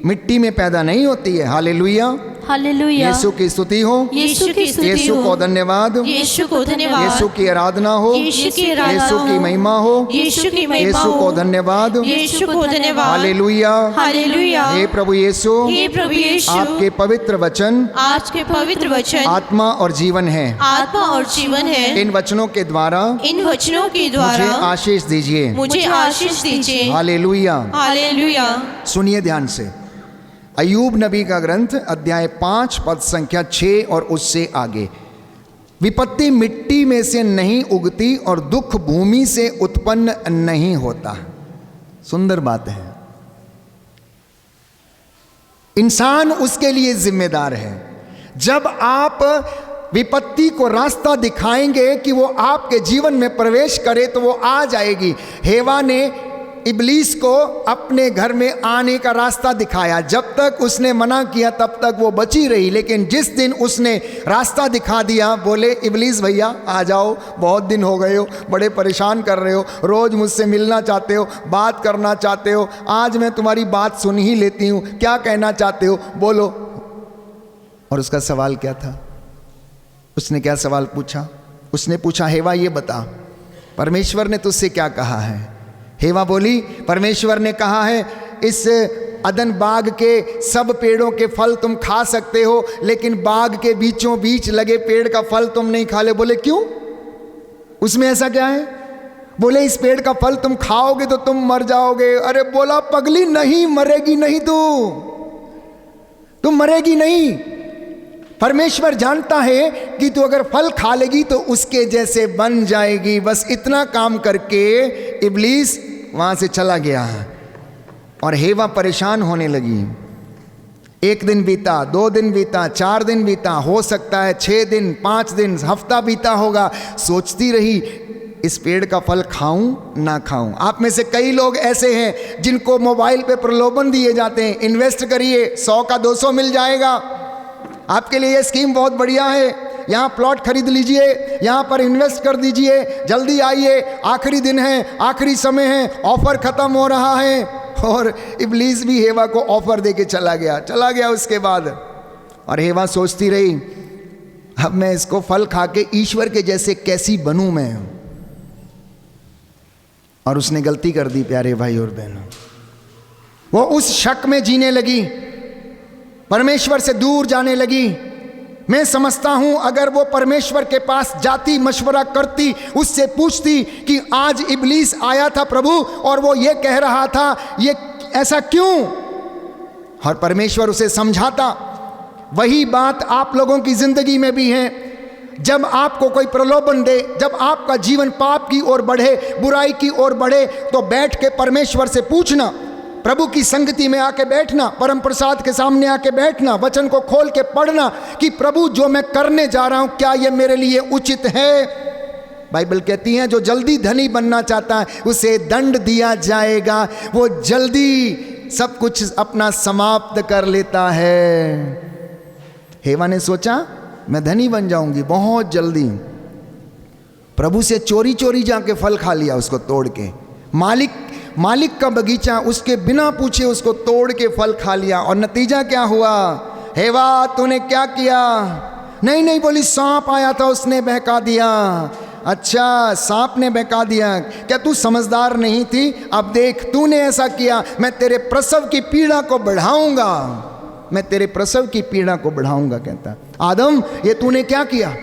मिट्टी में पैदा नहीं होती है। Hallelujah, hallelujah. यीशु की स्तुति हो, यीशु की स्तुति यीशु हो, को धन्यवाद, यीशु को धन्यवाद, यीशु की आराधना हो, यीशु की आराधना यीशु की हो, महिमा हो, यीशु की महिमा यीशु को हो, धन्यवाद, यीशु को धन्यवाद। Hallelujah, hallelujah. हे प्रभु यीशु, हे प्रभु यीशु, आपके पवित्र वचन आज के पवित्र वचन आत्मा और जीवन है। आत्मा और जीवन है। इन वचनों के द्वारा इन वचनों के मुझे द्वारा आशीष दीजिए। मुझे आशीष दीजिए। हालेलुया। हालेलुया। सुनिए ध्यान से, अय्यूब नबी का ग्रंथ अध्याय 5 पद संख्या 6 और उससे आगे, विपत्ति मिट्टी में से नहीं उगती और दुख भूमि से उत्पन्न नहीं होता। सुंदर बात है। इंसान उसके लिए जिम्मेदार है। जब आप विपत्ति को रास्ता दिखाएंगे कि वो आपके जीवन में प्रवेश करे तो वो आ जाएगी। हेवा ने इब्लीस को अपने घर में आने का रास्ता दिखाया। जब तक उसने मना किया तब तक वो बची रही, लेकिन जिस दिन उसने रास्ता दिखा दिया, बोले इब्लीस भैया आ जाओ, बहुत दिन हो गए हो, बड़े परेशान कर रहे हो, रोज़ मुझसे मिलना चाहते हो, बात करना चाहते हो, आज मैं तुम्हारी बात सुन ही लेती हूँ, क्या कहना चाहते हो बोलो। और उसका सवाल क्या था? उसने क्या सवाल पूछा? उसने पूछा, हेवा ये बता, परमेश्वर ने तुझसे क्या कहा है? हेवा बोली, परमेश्वर ने कहा है इस अदन बाग के सब पेड़ों के फल तुम खा सकते हो, लेकिन बाग के बीचों बीच लगे पेड़ का फल तुम नहीं खा ले। बोले क्यों? उसमें ऐसा क्या है? बोले इस पेड़ का फल तुम खाओगे तो तुम मर जाओगे। अरे बोला पगली, नहीं मरेगी नहीं, तुम मरेगी नहीं। परमेश्वर जानता है कि तू अगर फल खा लेगी तो उसके जैसे बन जाएगी। बस इतना काम करके इब्लीस वहां से चला गया और हेवा परेशान होने लगी। 1 दिन बीता, 2 दिन बीता, 4 दिन बीता, हो सकता है 6 दिन, 5 दिन, हफ्ता बीता होगा। सोचती रही इस पेड़ का फल खाऊं ना खाऊं। आप में से कई लोग ऐसे हैं जिनको मोबाइल पे प्रलोभन दिए जाते हैं, इन्वेस्ट करिए 100 का 200 मिल जाएगा, आपके लिए ये स्कीम बहुत बढ़िया है, यहाँ प्लॉट खरीद लीजिए, यहाँ पर इन्वेस्ट कर दीजिए, जल्दी आइए, आखिरी दिन है, आखिरी समय है, ऑफर खत्म हो रहा है। और इब्लीस भी हेवा को ऑफर देके चला गया उसके बाद। और हेवा सोचती रही, अब मैं इसको फल खा के ईश्वर के जैसे कैसी बनूं मैं। और उसने गलती कर दी प्यारे भाई और बहनों। वो उस शक में जीने लगी, परमेश्वर से दूर जाने लगी। मैं समझता हूं अगर वो परमेश्वर के पास जाती, मशवरा करती, उससे पूछती कि आज इब्लीस आया था प्रभु और वो ये कह रहा था, ये ऐसा क्यों? और परमेश्वर उसे समझाता, वही बात आप लोगों की जिंदगी में भी है। जब आपको कोई प्रलोभन दे, जब आपका जीवन पाप की ओर बढ़े, बुराई की ओर बढ़े, तो बैठ के परमेश्वर से पूछना, प्रभु की संगति में आके बैठना, परम प्रसाद के सामने आके बैठना, वचन को खोल के पढ़ना कि प्रभु जो मैं करने जा रहा हूं क्या ये मेरे लिए उचित है। बाइबल कहती है जो जल्दी धनी बनना चाहता है उसे दंड दिया जाएगा। वो जल्दी सब कुछ अपना समाप्त कर लेता है। हेवा ने सोचा मैं धनी बन जाऊंगी बहुत जल्दी। प्रभु से चोरी चोरी जाके फल खा लिया, उसको तोड़ के। मालिक का बगीचा उसके बिना पूछे उसको तोड़ के फल खा लिया। और नतीजा क्या हुआ? हेवा तूने क्या किया? नहीं बोली, सांप आया था उसने बहका दिया। अच्छा, सांप ने बहका दिया, क्या तू समझदार नहीं थी? अब देख तूने ऐसा किया, मैं तेरे प्रसव की पीड़ा को बढ़ाऊंगा, मैं तेरे प्रसव की पीड़ा को बढ़ाऊंगा। कहता आदम ये तूने क्या किया?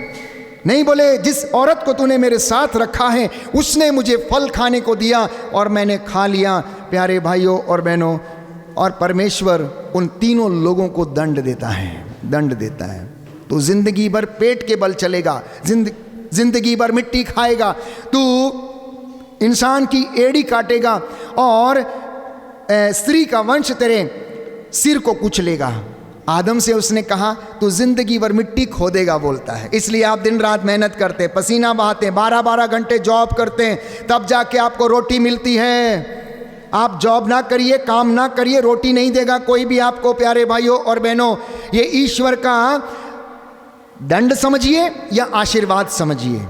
नहीं बोले, जिस औरत को तूने मेरे साथ रखा है उसने मुझे फल खाने को दिया और मैंने खा लिया। प्यारे भाइयों और बहनों, और परमेश्वर उन तीनों लोगों को दंड देता है। तो जिंदगी भर पेट के बल चलेगा, जिंदगी भर मिट्टी खाएगा, तू इंसान की एड़ी काटेगा और स्त्री का वंश तेरे सिर को कुचलेगा। आदम से उसने कहा तू जिंदगी भर मिट्टी खोदेगा, बोलता है। इसलिए आप दिन रात मेहनत करते, पसीना बहाते, 12-12 घंटे जॉब करते हैं, तब जाके आपको रोटी मिलती है। आप जॉब ना करिए, काम ना करिए, रोटी नहीं देगा कोई भी आपको। प्यारे भाइयों और बहनों, ये ईश्वर का दंड समझिए या आशीर्वाद समझिए।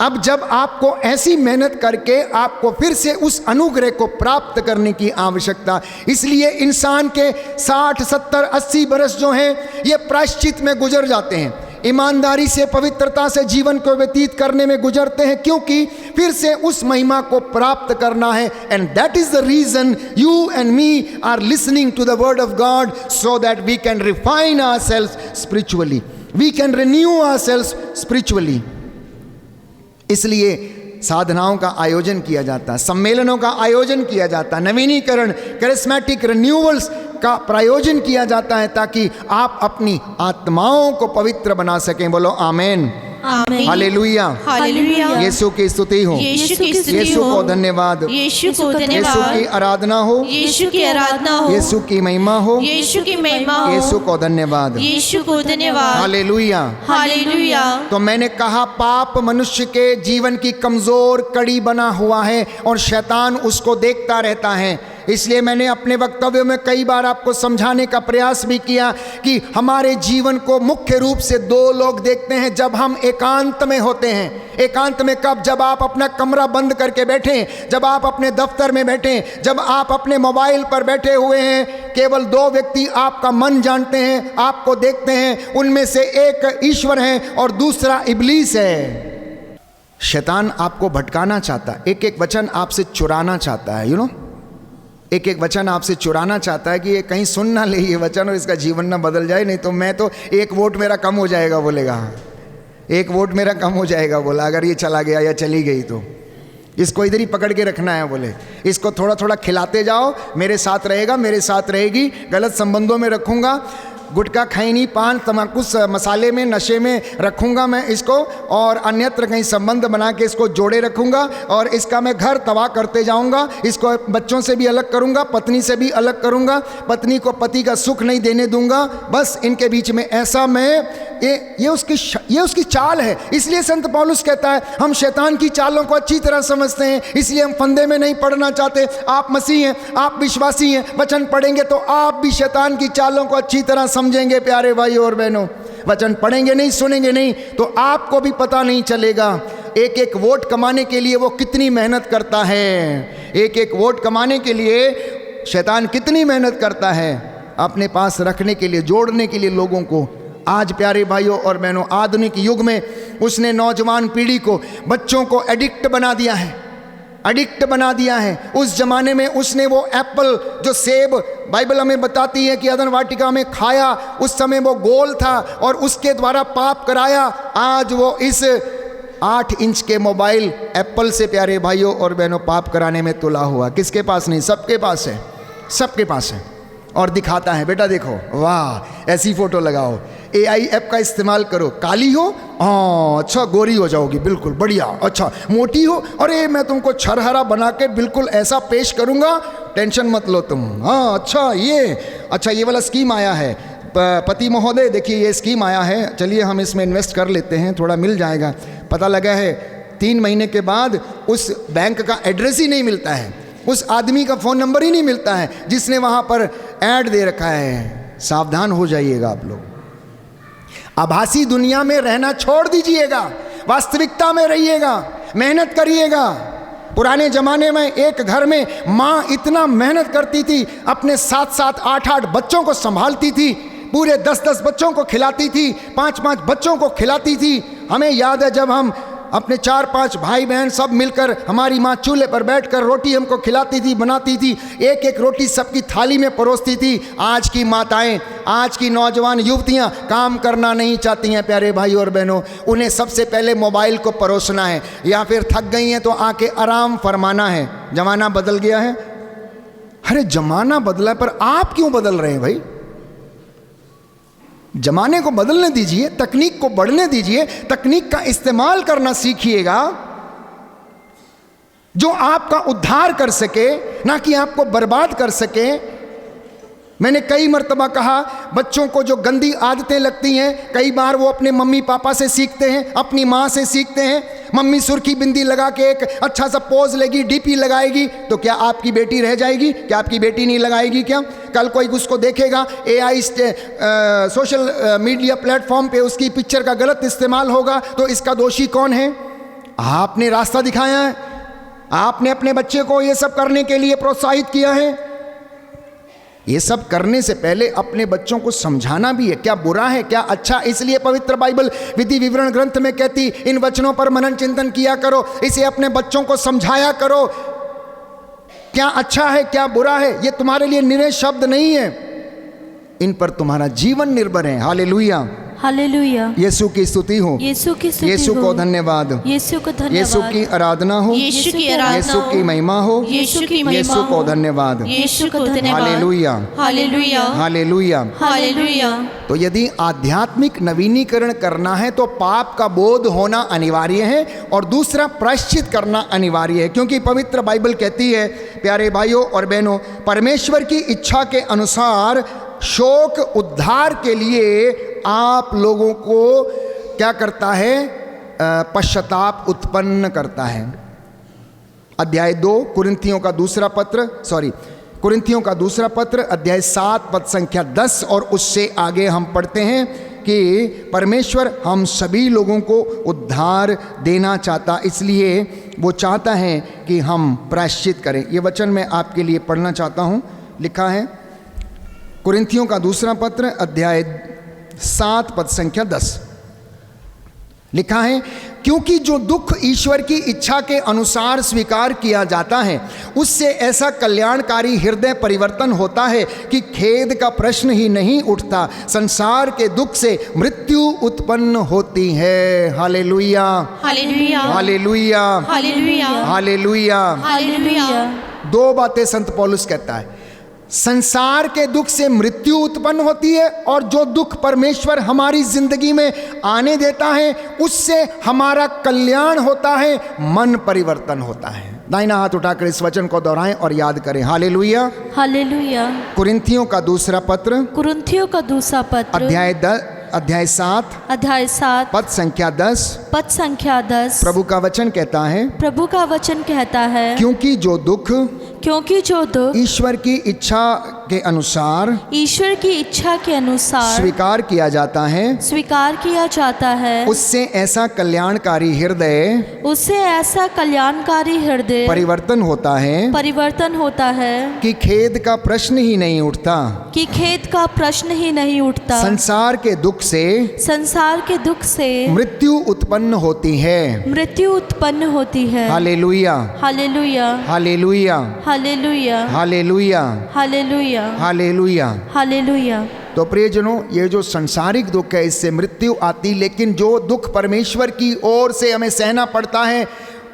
अब जब आपको ऐसी मेहनत करके आपको फिर से उस अनुग्रह को प्राप्त करने की आवश्यकता, इसलिए इंसान के 60, 70, 80 बरस जो हैं ये प्रायश्चित में गुजर जाते हैं, ईमानदारी से, पवित्रता से जीवन को व्यतीत करने में गुजरते हैं, क्योंकि फिर से उस महिमा को प्राप्त करना है। And that is the reason you and me are listening to the word of God, so that we can refine ourselves spiritually, we can renew ourselves spiritually. इसलिए साधनाओं का आयोजन किया जाता है, सम्मेलनों का आयोजन किया जाता है, नवीनीकरण, कैरिस्मेटिक रिन्यूअल्स का प्रायोजन किया जाता है, ताकि आप अपनी आत्माओं को पवित्र बना सकें। बोलो आमेन, हालेलुया, हालेलुया। यीशु की स्तुति हो, यीशु की स्तुति यीशु हो, को धन्यवाद, यीशु को यीशु धन्यवाद, की आराधना हो, यीशु की आराधना हो, यीशु की महिमा हो, यीशु की महिमा हो, यीशु को धन्यवाद, यीशु को धन्यवाद, हालेलुया। हालेलुया। तो मैंने कहा पाप मनुष्य के जीवन की कमजोर कड़ी बना हुआ है और शैतान उसको देखता रहता है। इसलिए मैंने अपने वक्तव्य में कई बार आपको समझाने का प्रयास भी किया कि हमारे जीवन को मुख्य रूप से दो लोग देखते हैं जब हम एकांत में होते हैं। एकांत में कब? जब आप अपना कमरा बंद करके बैठें, जब आप अपने दफ्तर में बैठें, जब आप अपने मोबाइल पर बैठे हुए हैं, केवल दो व्यक्ति आपका मन जानते हैं, आपको देखते हैं, उनमें से एक ईश्वर है और दूसरा इब्लीस है। शैतान आपको भटकाना चाहता है, एक एक वचन आपसे चुराना चाहता है, एक एक वचन आपसे चुराना चाहता है कि ये कहीं सुन ना ले ये वचन और इसका जीवन ना बदल जाए, नहीं तो मैं तो एक वोट मेरा कम हो जाएगा, बोलेगा। एक वोट मेरा कम हो जाएगा, बोला, अगर ये चला गया या चली गई तो इसको इधर ही पकड़ के रखना है। बोले इसको थोड़ा थोड़ा खिलाते जाओ, मेरे साथ रहेगा, मेरे साथ रहेगी, गलत संबंधों में रखूँगा, गुटखा खैनी, पान, तम्बाकू, मसाले में, नशे में रखूँगा मैं इसको, और अन्यत्र कहीं संबंध बना के इसको जोड़े रखूँगा और इसका मैं घर तबाह करते जाऊँगा। इसको बच्चों से भी अलग करूँगा, पत्नी से भी अलग करूँगा, पत्नी को पति का सुख नहीं देने दूँगा, बस इनके बीच में ऐसा मैं ये उसकी चाल है। इसलिए संत पौलुस कहता है हम शैतान की चालों को अच्छी तरह समझते हैं, इसलिए हम फंदे में नहीं पड़ना चाहते। आप मसीह हैं, आप विश्वासी हैं, वचन पढ़ेंगे तो आप भी शैतान की चालों को अच्छी तरह समझेंगे। प्यारे भाइयों और बहनों, वचन पढ़ेंगे नहीं, सुनेंगे नहीं, तो आपको भी पता नहीं चलेगा एक एक वोट कमाने के लिए वो कितनी मेहनत करता है। एक एक वोट कमाने के लिए शैतान कितनी मेहनत करता है अपने पास रखने के लिए, जोड़ने के लिए लोगों को। आज प्यारे भाइयों और बहनों, आधुनिक युग में उसने नौजवान पीढ़ी को, बच्चों को एडिक्ट बना दिया है, एडिक्ट बना दिया है। उस जमाने में उसने वो एप्पल, जो सेब बाइबल हमें बताती है कि अदन वाटिका में खाया, उस समय वो गोल था और उसके द्वारा पाप कराया। आज वो इस 8 इंच के मोबाइल एप्पल से प्यारे भाइयों और बहनों पाप कराने में तुला हुआ। किसके पास नहीं? सबके पास है, सबके पास है। और दिखाता है, बेटा देखो, वाह ऐसी फोटो लगाओ, AI ऐप का इस्तेमाल करो। काली हो, हाँ अच्छा गोरी हो जाओगी, बिल्कुल बढ़िया। अच्छा मोटी हो, अरे मैं तुमको छरहरा बना के बिल्कुल ऐसा पेश करूँगा, टेंशन मत लो तुम। हाँ अच्छा ये वाला स्कीम आया है, पति महोदय देखिए ये स्कीम आया है, चलिए हम इसमें इन्वेस्ट कर लेते हैं, थोड़ा मिल जाएगा। पता लगा है 3 महीने के बाद उस बैंक का एड्रेस ही नहीं मिलता है, उस आदमी का फ़ोन नंबर ही नहीं मिलता है जिसने वहाँ पर ऐड दे रखा है। सावधान हो जाइएगा आप लोग, आभासी दुनिया में रहना छोड़ दीजिएगा, वास्तविकता में रहिएगा, मेहनत करिएगा। पुराने ज़माने में एक घर में माँ इतना मेहनत करती थी, अपने 7-7, 8-8 बच्चों को संभालती थी, पूरे 10-10 बच्चों को खिलाती थी, 5-5 बच्चों को खिलाती थी। हमें याद है जब हम अपने 4-5 भाई बहन सब मिलकर, हमारी माँ चूल्हे पर बैठकर रोटी हमको खिलाती थी, बनाती थी, एक एक रोटी सबकी थाली में परोसती थी। आज की माताएं, आज की नौजवान युवतियां काम करना नहीं चाहती हैं प्यारे भाई और बहनों। उन्हें सबसे पहले मोबाइल को परोसना है, या फिर थक गई हैं तो आके आराम फरमाना है। जमाना बदल गया है। अरे जमाना बदला पर आप क्यों बदल रहे हैं भाई? जमाने को बदलने दीजिए, तकनीक को बढ़ने दीजिए, तकनीक का इस्तेमाल करना सीखिएगा जो आपका उद्धार कर सके, ना कि आपको बर्बाद कर सके। मैंने कई मर्तबा कहा, बच्चों को जो गंदी आदतें लगती हैं कई बार वो अपने मम्मी पापा से सीखते हैं, अपनी माँ से सीखते हैं। मम्मी सुर्खी बिंदी लगा के एक अच्छा सा पोज लेगी, डीपी लगाएगी, तो क्या आपकी बेटी रह जाएगी? क्या आपकी बेटी नहीं लगाएगी? क्या कल कोई उसको देखेगा, AI सोशल मीडिया प्लेटफॉर्म पे उसकी पिक्चर का गलत इस्तेमाल होगा, तो इसका दोषी कौन है? आपने रास्ता दिखाया है, आपने अपने बच्चे को ये सब करने के लिए प्रोत्साहित किया है। ये सब करने से पहले अपने बच्चों को समझाना भी है, क्या बुरा है क्या अच्छा। इसलिए पवित्र बाइबल विधि विवरण ग्रंथ में कहती, इन वचनों पर मनन चिंतन किया करो, इसे अपने बच्चों को समझाया करो, क्या अच्छा है क्या बुरा है। ये तुम्हारे लिए निरे शब्द नहीं है, इन पर तुम्हारा जीवन निर्भर है। Hallelujah, hallelujah. यीशु की स्तुति हो, यीशु की स्तुति यीशु हो, को धन्यवाद, यीशु को धन्यवाद, यीशु की आराधना हो, यीशु की आराधना यीशु की हो, महिमा हो, यीशु की महिमा यीशु को हो, धन्यवाद। यीशु को धन्यवाद। Hallelujah, hallelujah, hallelujah. हालेलुया। तो यदि आध्यात्मिक नवीनीकरण करना है तो पाप का बोध होना अनिवार्य है, और दूसरा प्रायश्चित करना अनिवार्य है। क्योंकि पवित्र बाइबल कहती है प्यारे भाइयों और बहनों, परमेश्वर की इच्छा के अनुसार शोक उद्धार के लिए आप लोगों को क्या करता है? पश्चाताप उत्पन्न करता है। अध्याय 2 कुरिन्थियों का दूसरा पत्र अध्याय 7 पद संख्या 10 और उससे आगे हम पढ़ते हैं कि परमेश्वर हम सभी लोगों को उद्धार देना चाहता, इसलिए वो चाहता है कि हम प्रायश्चित करें। ये वचन मैं आपके लिए पढ़ना चाहता हूँ। लिखा है कुरिन्थियों का दूसरा पत्र अध्याय 7 पद संख्या 10। लिखा है, क्योंकि जो दुख ईश्वर की इच्छा के अनुसार स्वीकार किया जाता है उससे ऐसा कल्याणकारी हृदय परिवर्तन होता है कि खेद का प्रश्न ही नहीं उठता। संसार के दुख से मृत्यु उत्पन्न होती है। Hallelujah, hallelujah, hallelujah, hallelujah, hallelujah. Hallelujah. 2 बातें संत पौलुस कहता है, संसार के दुख से मृत्यु उत्पन्न होती है, और जो दुख परमेश्वर हमारी जिंदगी में आने देता है उससे हमारा कल्याण होता है, मन परिवर्तन होता है। दाहिना हाथ उठाकर इस वचन को दोहराएं और याद करें। Hallelujah, hallelujah. कुरिन्थियों का दूसरा पत्र अध्याय 7 पद संख्या 10 प्रभु का वचन कहता है, क्योंकि जो दुख ईश्वर की इच्छा के अनुसार स्वीकार किया जाता है उससे ऐसा कल्याणकारी हृदय परिवर्तन होता है कि खेद का प्रश्न ही नहीं उठता। संसार के दुख से मृत्यु उत्पन्न होती है। Hallelujah, hallelujah, hallelujah, hallelujah, hallelujah, hallelujah, hallelujah, hallelujah. तो प्रियजनों, ये जो संसारिक दुख है इससे मृत्यु आती, लेकिन जो दुख परमेश्वर की ओर से हमें सहना पड़ता है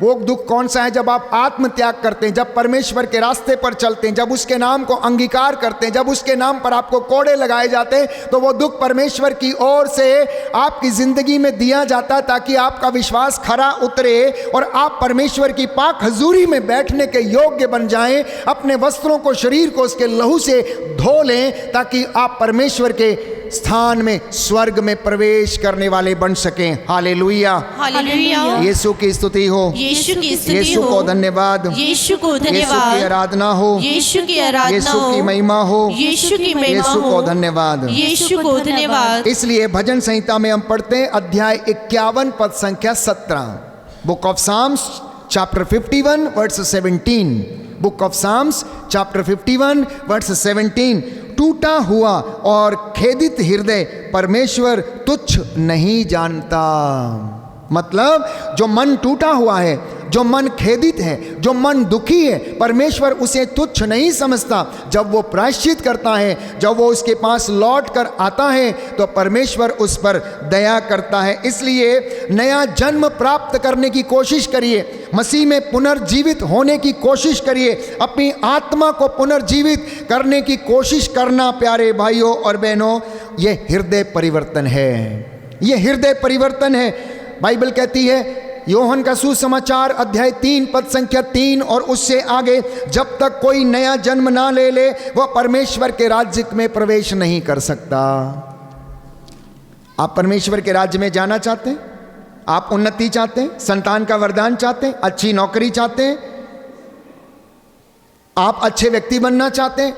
वो दुख कौन सा है? जब आप आत्म त्याग करते हैं, जब परमेश्वर के रास्ते पर चलते हैं, जब उसके नाम को अंगीकार करते हैं, जब उसके नाम पर आपको कोड़े लगाए जाते हैं, तो वो दुख परमेश्वर की ओर से आपकी जिंदगी में दिया जाता है ताकि आपका विश्वास खरा उतरे और आप परमेश्वर की पाक हजूरी में बैठने के योग्य बन जाएं। अपने वस्त्रों को, शरीर को उसके लहू से धो लें ताकि आप परमेश्वर के स्थान में, स्वर्ग में प्रवेश करने वाले बन सकें। Hallelujah, hallelujah. यीशु की स्तुति हो, यीशु की स्तुति यीशु हो, को धन्यवाद, यीशु को यीशु की धन्यवाद, आराधना हो, यीशु की आराधना यीशु की हो, महिमा हो, यीशु की महिमा यीशु को हो, धन्यवाद। यीशु को धन्यवाद। इसलिए भजन संहिता में हम पढ़ते हैं अध्याय 51 पद संख्या 17, book of psalms chapter 51 verse 17, book of psalms chapter 51 verse 17। टूटा हुआ और खेदित हृदय परमेश्वर तुच्छ नहीं जानता। मतलब जो मन टूटा हुआ है, जो मन खेदित है, जो मन दुखी है, परमेश्वर उसे तुच्छ नहीं समझता। जब वो प्रायश्चित करता है, जब वो उसके पास लौट कर आता है, तो परमेश्वर उस पर दया करता है। इसलिए नया जन्म प्राप्त करने की कोशिश करिए, मसीह में पुनर्जीवित होने की कोशिश करिए, अपनी आत्मा को पुनर्जीवित करने की कोशिश करना। प्यारे भाइयों और बहनों, ये हृदय परिवर्तन है, ये हृदय परिवर्तन है। बाइबल कहती है, योहन का सुसमाचार अध्याय 3 पद संख्या 3 और उससे आगे, जब तक कोई नया जन्म ना ले ले वह परमेश्वर के राज्य में प्रवेश नहीं कर सकता। आप परमेश्वर के राज्य में जाना चाहते हैं? आप उन्नति चाहते हैं, संतान का वरदान चाहते हैं, अच्छी नौकरी चाहते हैं, आप अच्छे व्यक्ति बनना चाहते हैं?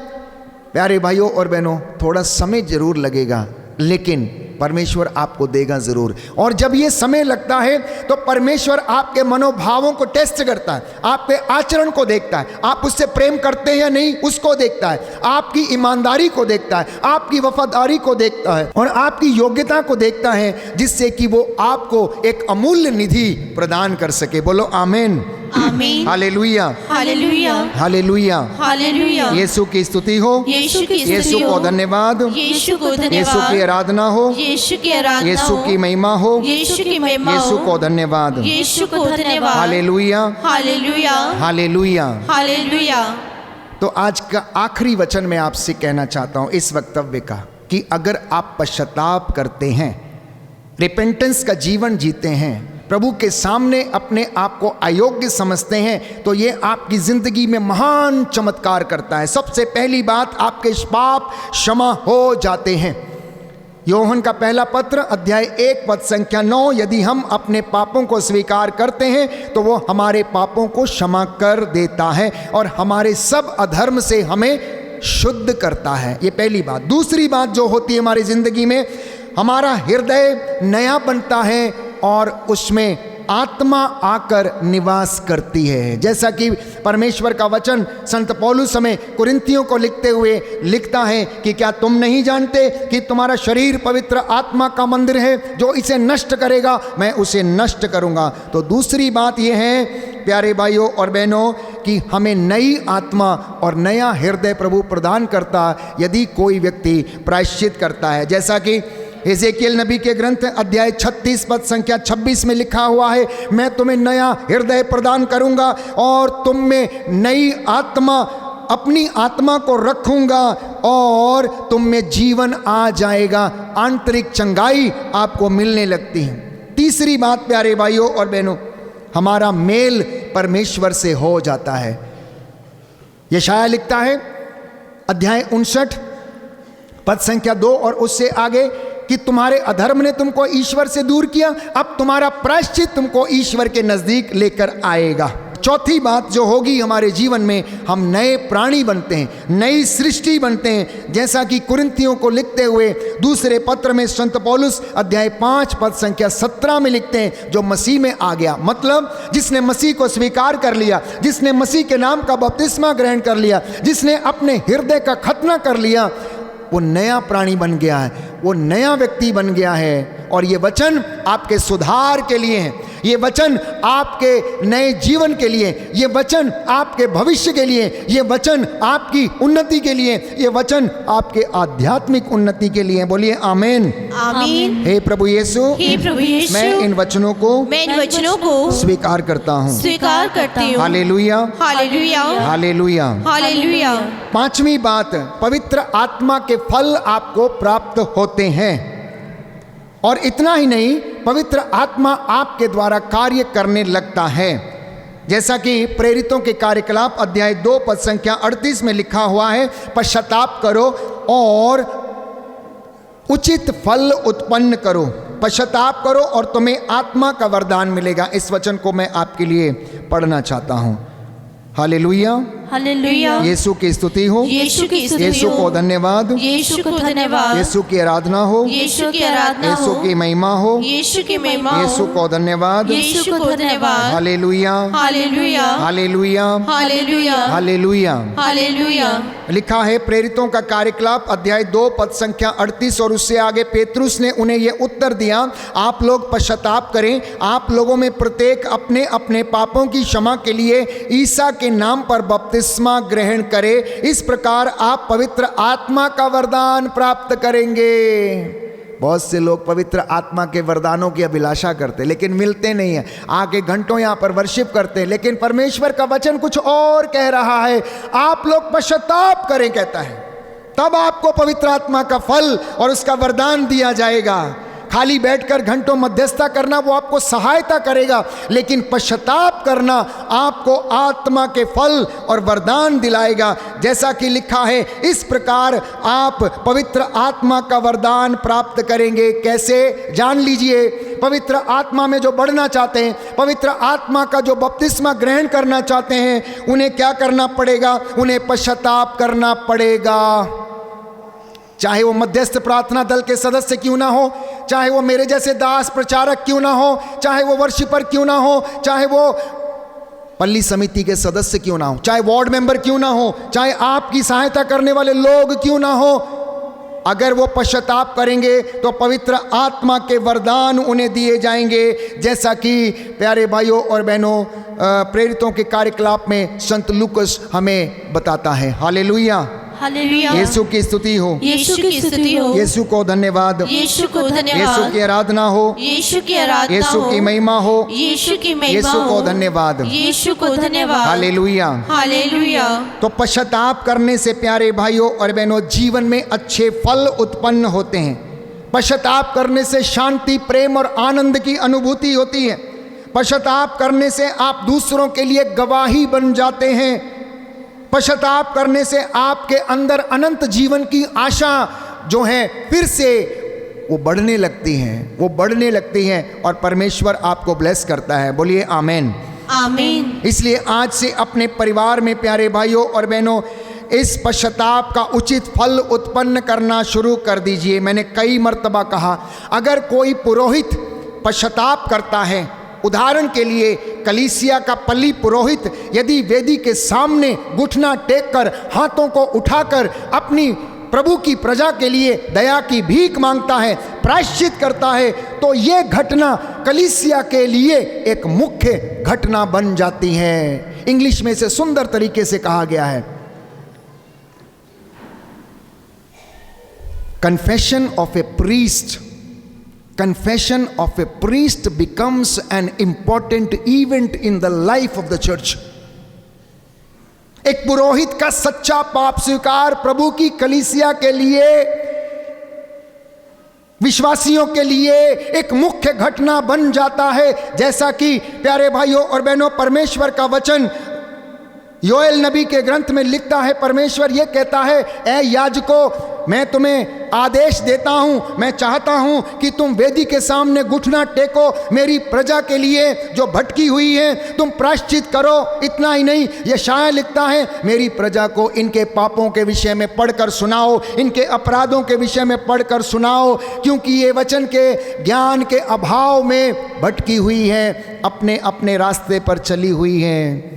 प्यारे भाइयों और बहनों, थोड़ा समय जरूर लगेगा, लेकिन परमेश्वर आपको देगा जरूर। और जब ये समय लगता है तो परमेश्वर आपके मनोभावों को टेस्ट करता है, आपके आचरण को देखता है, आप उससे प्रेम करते हैं या नहीं उसको देखता है, आपकी ईमानदारी को देखता है, आपकी वफादारी को देखता है और आपकी योग्यता को देखता है, जिससे कि वो आपको एक अमूल्य निधि प्रदान कर सके। बोलो आमीन, आमीन, hallelujah, hallelujah, hallelujah, hallelujah. Yeshu की स्तुति हो, यीशु की स्तुति यीशु को हो, धन्यवाद, यीशु को यीशु की धन्यवाद, आराधना हो, यीशु की आराधना यीशु हो, की महिमा हो, यीशु की महिमा यीशु हो, को धन्यवाद, यीशु को धन्यवाद। Hallelujah, hallelujah, hallelujah. हालेलुया। तो आज का आखिरी वचन मैं आपसे कहना चाहता हूं इस वक्तव्य का, कि अगर आप पश्चाताप करते हैं, रिपेंटेंस का जीवन जीते हैं, प्रभु के सामने अपने आप को अयोग्य समझते हैं, तो ये आपकी जिंदगी में महान चमत्कार करता है। सबसे पहली बात, आपके पाप क्षमा हो जाते हैं। योहन का पहला पत्र अध्याय 1 पद संख्या 9, यदि हम अपने पापों को स्वीकार करते हैं तो वो हमारे पापों को क्षमा कर देता है और हमारे सब अधर्म से हमें शुद्ध करता है। ये पहली बात। दूसरी बात जो होती है हमारी जिंदगी में, हमारा हृदय नया बनता है और उसमें आत्मा आकर निवास करती है। जैसा कि परमेश्वर का वचन संत पौलुस हमें कुरिन्थियों को लिखते हुए लिखता है कि क्या तुम नहीं जानते कि तुम्हारा शरीर पवित्र आत्मा का मंदिर है, जो इसे नष्ट करेगा मैं उसे नष्ट करूंगा। तो दूसरी बात यह है प्यारे भाइयों और बहनों, कि हमें नई आत्मा और नया हृदय प्रभु प्रदान करता यदि कोई व्यक्ति प्रायश्चित करता है। जैसा कि एजेकियल नबी के ग्रंथ अध्याय 36 पद संख्या 26 में लिखा हुआ है, मैं तुम्हें नया हृदय प्रदान करूंगा और तुम में नई आत्मा, अपनी आत्मा को रखूंगा और तुम में जीवन आ जाएगा, आंतरिक चंगाई आपको मिलने लगती है। तीसरी बात प्यारे भाइयों और बहनों, हमारा मेल परमेश्वर से हो जाता है। यशायाह लिखता है अध्याय 59 पद संख्या 2 और उससे आगे कि तुम्हारे अधर्म ने तुमको ईश्वर से दूर किया, अब तुम्हारा प्रायश्चित तुमको ईश्वर के नजदीक लेकर आएगा। चौथी बात जो होगी हमारे जीवन में, हम नए प्राणी बनते हैं, नई सृष्टि बनते हैं। जैसा कि कुरिन्थियों को लिखते हुए दूसरे पत्र में संत पौलुस अध्याय 5 पद संख्या 17 में लिखते हैं, जो मसीह में आ गया, मतलब जिसने मसीह को स्वीकार कर लिया, जिसने मसीह के नाम का बपतिस्मा ग्रहण कर लिया, जिसने अपने हृदय का खतना कर लिया, वो नया प्राणी बन गया है, वो नया व्यक्ति बन गया है। और ये वचन आपके सुधार के लिए हैं, ये वचन आपके नए जीवन के लिए, ये वचन आपके भविष्य के लिए, ये वचन आपकी उन्नति के लिए, ये वचन आपके आध्यात्मिक उन्नति के लिए। बोलिए आमीन। आमीन। हे प्रभु यीशु, हे प्रभु यीशु, मैं इन वचनों को मैं इन वचनों को स्वीकार करता हूँ। स्वीकार करती हूँ। Hallelujah, hallelujah, hallelujah. हालेलुया। पांचवी बात, पवित्र आत्मा के फल आपको प्राप्त होते हैं। और इतना ही नहीं, पवित्र आत्मा आपके द्वारा कार्य करने लगता है। जैसा कि प्रेरितों के कार्यकलाप अध्याय 2 पद संख्या 38 में लिखा हुआ है, पश्चाताप करो और उचित फल उत्पन्न करो। पश्चाताप करो और तुम्हें आत्मा का वरदान मिलेगा। इस वचन को मैं आपके लिए पढ़ना चाहता हूँ। Hallelujah, hallelujah. यीशु की स्तुति हो, यीशु की स्तुति यीशु हो। को धन्यवाद, यीशु को धन्यवाद। यीशु की आराधना हो, यीशु की आराधना यीशु हो। की महिमा हो, यीशु की महिमा हो। यीशु को धन्यवाद। यीशु को धन्यवाद। Hallelujah, hallelujah, hallelujah, hallelujah, hallelujah. Hallelujah. लिखा है प्रेरितों का कार्यकलाप अध्याय 2 पद संख्या 38 और उससे आगे, पेतरुस ने उन्हें यह उत्तर दिया, आप लोग पश्चाताप करें, आप लोगों में प्रत्येक अपने अपने पापों की क्षमा के लिए ईसा के नाम पर बपतिस्मा ग्रहण करे। इस प्रकार आप पवित्र आत्मा का वरदान प्राप्त करेंगे। बहुत से लोग पवित्र आत्मा के वरदानों की अभिलाषा करते लेकिन मिलते नहीं है। आके घंटों यहाँ पर वर्शिप करते हैं, लेकिन परमेश्वर का वचन कुछ और कह रहा है। आप लोग पश्चाताप करें कहता है, तब आपको पवित्र आत्मा का फल और उसका वरदान दिया जाएगा। खाली बैठकर घंटों मध्यस्थता करना वो आपको सहायता करेगा, लेकिन पश्चाताप करना आपको आत्मा के फल और वरदान दिलाएगा। जैसा कि लिखा है, इस प्रकार आप पवित्र आत्मा का वरदान प्राप्त करेंगे। कैसे? जान लीजिए। पवित्र आत्मा में जो बढ़ना चाहते हैं, पवित्र आत्मा का जो बपतिस्मा ग्रहण करना चाहते हैं, उन्हें क्या करना पड़ेगा? उन्हें पश्चाताप करना पड़ेगा। चाहे वो मध्यस्थ प्रार्थना दल के सदस्य क्यों ना हो, चाहे वो मेरे जैसे दास प्रचारक क्यों ना हो, चाहे वो वर्शिपर क्यों ना हो, चाहे वो पल्ली समिति के सदस्य क्यों ना हो, चाहे वार्ड मेंबर क्यों ना हो, चाहे आपकी सहायता करने वाले लोग क्यों ना हो, अगर वो पश्चाताप करेंगे तो पवित्र आत्मा के वरदान उन्हें दिए जाएंगे। जैसा कि प्यारे भाइयों और बहनों, प्रेरितों के कार्यकलाप में संत लूकस हमें बताता है। Hallelujah, hallelujah. यीशु की स्तुति हो, यीशु की स्तुति हो। यीशु को धन्यवाद, यीशु को धन्यवाद। यीशु की आराधना हो, यीशु की आराधना यीशु हो। की महिमा हो, यीशु की महिमा यीशु को हो। धन्यवाद, यीशु को धन्यवाद। हालेलुया। हालेलुया। तो पश्चाताप करने से प्यारे भाइयों और बहनों जीवन में अच्छे फल उत्पन्न होते हैं। पश्चाताप करने से शांति, प्रेम और आनंद की अनुभूति होती है। पश्चाताप करने से आप दूसरों के लिए गवाही बन जाते हैं। पश्चाताप करने से आपके अंदर अनंत जीवन की आशा जो है फिर से वो बढ़ने लगती हैं, वो बढ़ने लगती हैं और परमेश्वर आपको ब्लेस करता है। बोलिए आमीन, आमीन। इसलिए आज से अपने परिवार में प्यारे भाइयों और बहनों इस पश्चाताप का उचित फल उत्पन्न करना शुरू कर दीजिए। मैंने कई मर्तबा कहा, अगर कोई पुरोहित पश्चाताप करता है, उदाहरण के लिए कलीसिया का पल्ली पुरोहित यदि वेदी के सामने घुटना टेककर हाथों को उठाकर अपनी प्रभु की प्रजा के लिए दया की भीख मांगता है, प्रायश्चित करता है, तो ये घटना कलीसिया के लिए एक मुख्य घटना बन जाती है। इंग्लिश में इसे सुंदर तरीके से कहा गया है, confession of A priest. Confession of a priest becomes an important event in the life of the church. एक पुरोहित का सच्चा पाप स्वीकार प्रभु की कलीसिया के लिए, विश्वासियों के लिए एक मुख्य घटना बन जाता है। जैसा कि प्यारे भाइयों और बहनों परमेश्वर का वचन योएल नबी के ग्रंथ में लिखता है, परमेश्वर यह कहता है, ऐ याजकों, मैं तुम्हें आदेश देता हूं, मैं चाहता हूं कि तुम वेदी के सामने घुटना टेको, मेरी प्रजा के लिए जो भटकी हुई है तुम प्रायश्चित करो। इतना ही नहीं, यशायाह लिखता है, मेरी प्रजा को इनके पापों के विषय में पढ़कर सुनाओ, इनके अपराधों के विषय में पढ़कर सुनाओ, क्योंकि ये वचन के ज्ञान के अभाव में भटकी हुई है, अपने अपने रास्ते पर चली हुई है।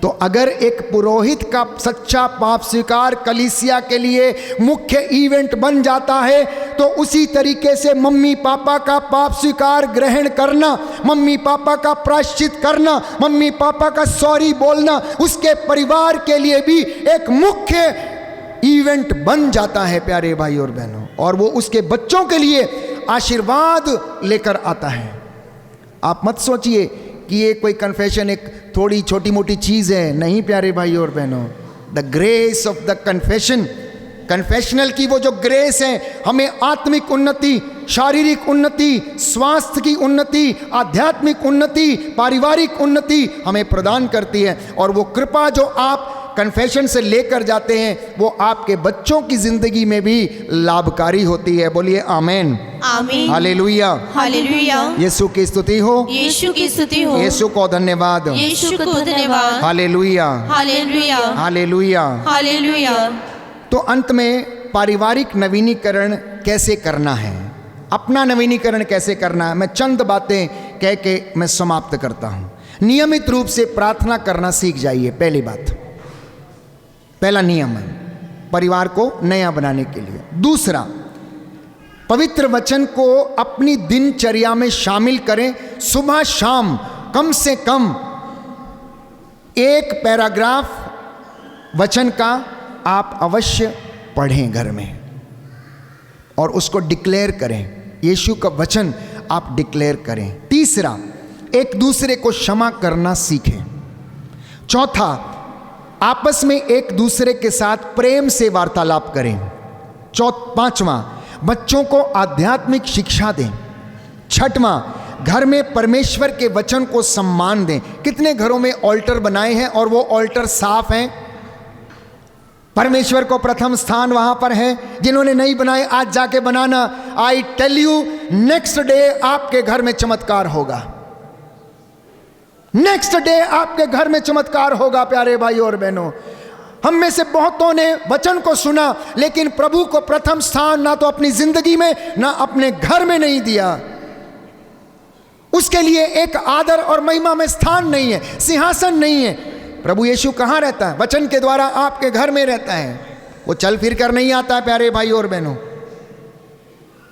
तो अगर एक पुरोहित का सच्चा पाप स्वीकार कलीसिया के लिए मुख्य इवेंट बन जाता है, तो उसी तरीके से मम्मी पापा का पाप स्वीकार ग्रहण करना, मम्मी पापा का प्रायश्चित करना, मम्मी पापा का सॉरी बोलना उसके परिवार के लिए भी एक मुख्य इवेंट बन जाता है प्यारे भाई और बहनों, और वो उसके बच्चों के लिए आशीर्वाद लेकर आता है। आप मत सोचिए कि ये कोई कन्फेशन एक थोड़ी छोटी मोटी चीज़ है, नहीं प्यारे भाई और बहनों। The grace of the confession, confessional की वो जो ग्रेस है हमें आत्मिक उन्नति, शारीरिक उन्नति, स्वास्थ्य की उन्नति, आध्यात्मिक उन्नति, पारिवारिक उन्नति हमें प्रदान करती है। और वो कृपा जो आप कन्फेशन से लेकर जाते हैं वो आपके बच्चों की जिंदगी में भी लाभकारी होती है। बोलिए आमेन, आमीन, हालेलुया, हालेलुया। यीशु की स्तुति हो, यीशु की स्तुति हो, यीशु को धन्यवाद, यीशु को धन्यवाद, हालेलुया, हालेलुया, हालेलुया। हालेलुया। तो अंत में पारिवारिक नवीनीकरण कैसे करना है, अपना नवीनीकरण कैसे करना है, मैं चंद बातें कह के मैं समाप्त करता हूं। नियमित रूप से प्रार्थना करना सीख जाइए, पहली बात, पहला नियम है परिवार को नया बनाने के लिए। दूसरा, पवित्र वचन को अपनी दिनचर्या में शामिल करें। सुबह शाम कम से कम एक पैराग्राफ वचन का आप अवश्य पढ़ें घर में और उसको डिक्लेयर करें, यीशु का वचन आप डिक्लेयर करें। तीसरा, एक दूसरे को क्षमा करना सीखें। चौथा, आपस में एक दूसरे के साथ प्रेम से वार्तालाप करें। पांचवा, बच्चों को आध्यात्मिक शिक्षा दें। छठवां, घर में परमेश्वर के वचन को सम्मान दें। कितने घरों में ऑल्टर बनाए हैं और वो ऑल्टर साफ हैं? परमेश्वर को प्रथम स्थान वहां पर है। जिन्होंने नहीं बनाए आज जाके बनाना। I tell you, next day आपके घर में चमत्कार होगा, नेक्स्ट डे आपके घर में चमत्कार होगा। प्यारे भाई और बहनों, हम में से बहुतों ने वचन को सुना लेकिन प्रभु को प्रथम स्थान ना तो अपनी जिंदगी में ना अपने घर में नहीं दिया। उसके लिए एक आदर और महिमा में स्थान नहीं है, सिंहासन नहीं है। प्रभु यीशु कहाँ रहता है? वचन के द्वारा आपके घर में रहता है। वो चल फिर कर नहीं आता है प्यारे भाई और बहनों,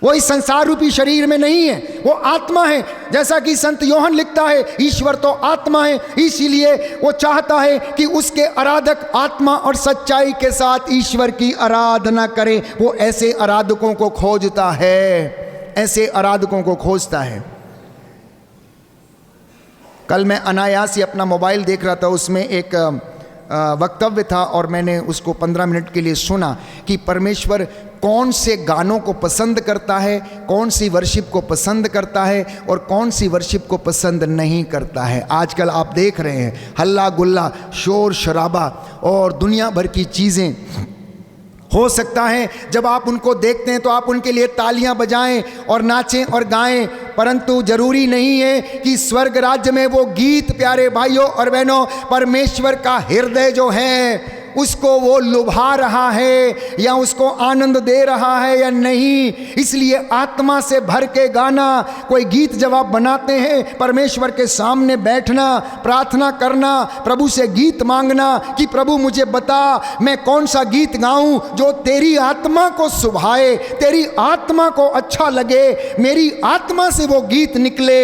वो इस संसार रूपी शरीर में नहीं है, वो आत्मा है। जैसा कि संत योहन लिखता है, ईश्वर तो आत्मा है, इसीलिए वो चाहता है कि उसके आराधक आत्मा और सच्चाई के साथ ईश्वर की आराधना करें। वो ऐसे आराधकों को खोजता है, ऐसे आराधकों को खोजता है। कल मैं अनायास ही अपना मोबाइल देख रहा था, उसमें एक वक्तव्य था और मैंने उसको 15 मिनट के लिए सुना कि परमेश्वर कौन से गानों को पसंद करता है, कौन सी वर्शिप को पसंद करता है और कौन सी वर्शिप को पसंद नहीं करता है। आजकल आप देख रहे हैं हल्ला गुल्ला, शोर शराबा और दुनिया भर की चीज़ें। हो सकता है जब आप उनको देखते हैं तो आप उनके लिए तालियां बजाएं और नाचें और गाएं, परंतु जरूरी नहीं है कि स्वर्ग राज्य में वो गीत, प्यारे भाइयों और बहनों, परमेश्वर का हृदय जो है उसको वो लुभा रहा है या उसको आनंद दे रहा है या नहीं। इसलिए आत्मा से भर के गाना, कोई गीत जब आप बनाते हैं, परमेश्वर के सामने बैठना, प्रार्थना करना, प्रभु से गीत मांगना कि प्रभु मुझे बता मैं कौन सा गीत गाऊं जो तेरी आत्मा को सुभाए, तेरी आत्मा को अच्छा लगे, मेरी आत्मा से वो गीत निकले।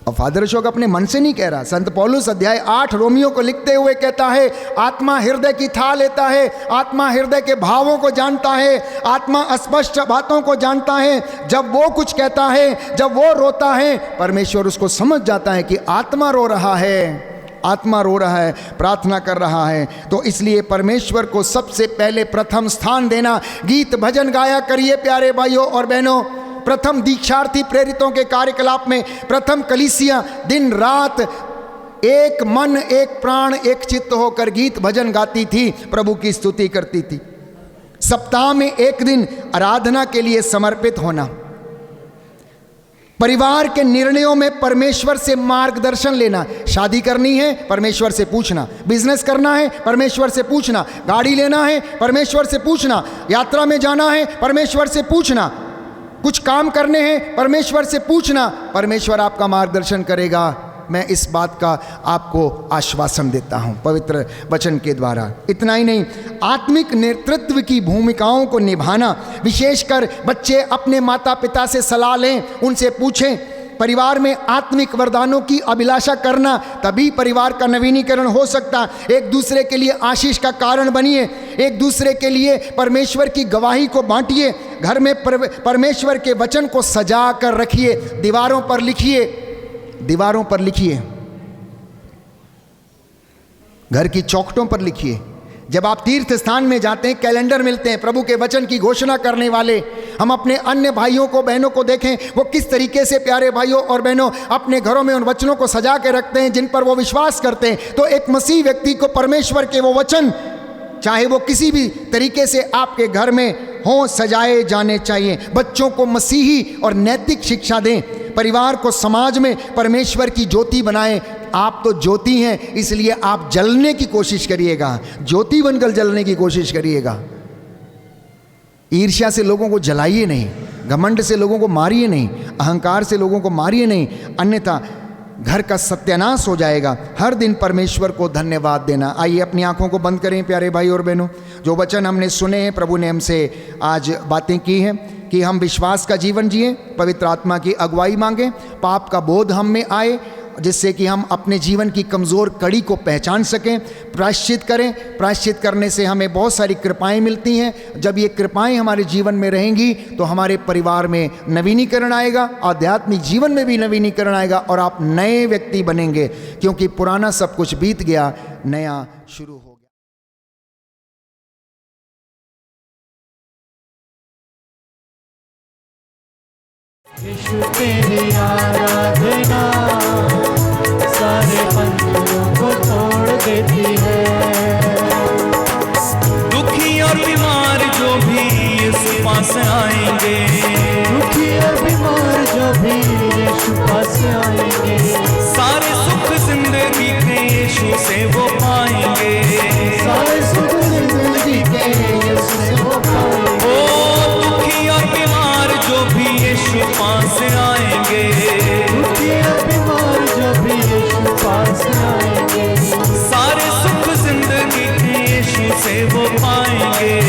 और फादर अशोक अपने मन से नहीं कह रहा, संत पौलुस अध्याय 8 रोमियो को लिखते हुए कहता है, आत्मा हृदय की था लेता है, आत्मा हृदय के भावों को जानता है, आत्मा अस्पष्ट बातों को जानता है। जब वो कुछ कहता है, जब वो रोता है, परमेश्वर उसको समझ जाता है कि आत्मा रो रहा है, आत्मा रो रहा है, प्रार्थना कर रहा है। तो इसलिए परमेश्वर को सबसे पहले प्रथम स्थान देना। गीत भजन गाया करिए प्यारे भाइयों और बहनों। प्रथम दीक्षार्थी प्रेरितों के कार्यकलाप में प्रथम कलीसिया दिन रात एक मन, एक प्राण, एक चित्त होकर गीत भजन गाती थी, प्रभु की स्तुति करती थी। सप्ताह में एक दिन आराधना के लिए समर्पित होना। परिवार के निर्णयों में परमेश्वर से मार्गदर्शन लेना। शादी करनी है, परमेश्वर से पूछना। बिजनेस करना है, परमेश्वर से पूछना। गाड़ी लेना है, परमेश्वर से पूछना। यात्रा में जाना है, परमेश्वर से पूछना। कुछ काम करने हैं, परमेश्वर से पूछना। परमेश्वर आपका मार्गदर्शन करेगा। मैं इस बात का आपको आश्वासन देता हूं पवित्र वचन के द्वारा। इतना ही नहीं, आत्मिक नेतृत्व की भूमिकाओं को निभाना, विशेषकर बच्चे अपने माता पिता से सलाह लें, उनसे पूछें। परिवार में आत्मिक वरदानों की अभिलाषा करना, तभी परिवार का नवीनीकरण हो सकता। एक दूसरे के लिए आशीष का कारण बनिए, एक दूसरे के लिए परमेश्वर की गवाही को बांटिए। घर में परमेश्वर के वचन को सजा कर रखिए, दीवारों पर लिखिए, दीवारों पर लिखिए, घर की चौखटों पर लिखिए। जब आप तीर्थ स्थान में जाते हैं, कैलेंडर मिलते हैं प्रभु के वचन की घोषणा करने वाले। हम अपने अन्य भाइयों को, बहनों को देखें, वो किस तरीके से प्यारे भाइयों और बहनों अपने घरों में उन वचनों को सजा के रखते हैं जिन पर वो विश्वास करते हैं। तो एक मसीह व्यक्ति को परमेश्वर के वो वचन, चाहे वो किसी भी तरीके से आपके घर में हों, सजाए जाने चाहिए। बच्चों को मसीही और नैतिक शिक्षा दें, परिवार को समाज में परमेश्वर की ज्योति बनाएं। आप तो ज्योति हैं, इसलिए आप जलने की कोशिश करिएगा, ज्योति बनकर जलने की कोशिश करिएगा। ईर्ष्या से लोगों को जलाइए नहीं, घमंड से लोगों को मारिए नहीं, अहंकार से लोगों को मारिए नहीं, अन्यथा घर का सत्यानाश हो जाएगा। हर दिन परमेश्वर को धन्यवाद देना। आइए अपनी आंखों को बंद करें प्यारे भाई और बहनों। जो वचन हमने सुने हैं, प्रभु ने हमसे आज बातें की हैं कि हम विश्वास का जीवन जिए, पवित्र आत्मा की अगुवाई मांगें, पाप का बोध हम में आए, जिससे कि हम अपने जीवन की कमज़ोर कड़ी को पहचान सकें, प्रायश्चित करें। प्रायश्चित करने से हमें बहुत सारी कृपाएं मिलती हैं। जब ये कृपाएं हमारे जीवन में रहेंगी तो हमारे परिवार में नवीनीकरण आएगा, आध्यात्मिक जीवन में भी नवीनीकरण आएगा और आप नए व्यक्ति बनेंगे, क्योंकि पुराना सब कुछ बीत गया, नया शुरू हो गया। यीशु तेरी आराधना सारे बंधनों को तोड़ देती है। दुखी और बीमार जो भी यीशु पास आएंगे, दुखी और बीमार जो भी यीशु पास आएंगे, सारे सुख जिंदगी के यीशु से वो पाएंगे, सारे सुख जिंदगी के यीशु से वो पाएंगे। ओ दुखी और बीमार जो भी यीशु पास आएंगे, दुखी और बीमार जो भी यीशु पास आएंगे, सारे सुख जिंदगी के यीशु से वो पाएंगे,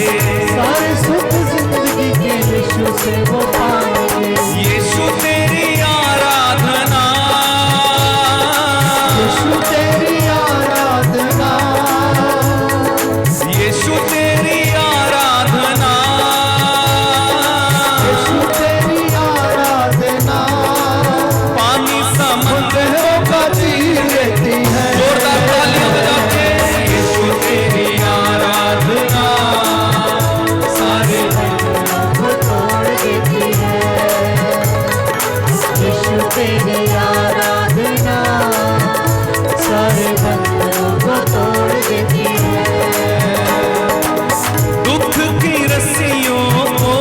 सारे सुख जिंदगी के यीशु से वो पाएंगे। यीशु तेरी आराधना, यीशु तेरी आराधना, यीशु तेरी आराधना, यीशु तेरी आराधना पानी समुद्रों का चीर देती है। जोरदार तालियां बजा के यीशु तेरी आराधना सारे बंधनों को तोड़ देती है। यीशु तेरी आराधना सारे बंधनों को तोड़ देती है। दुख की रस्सियों को,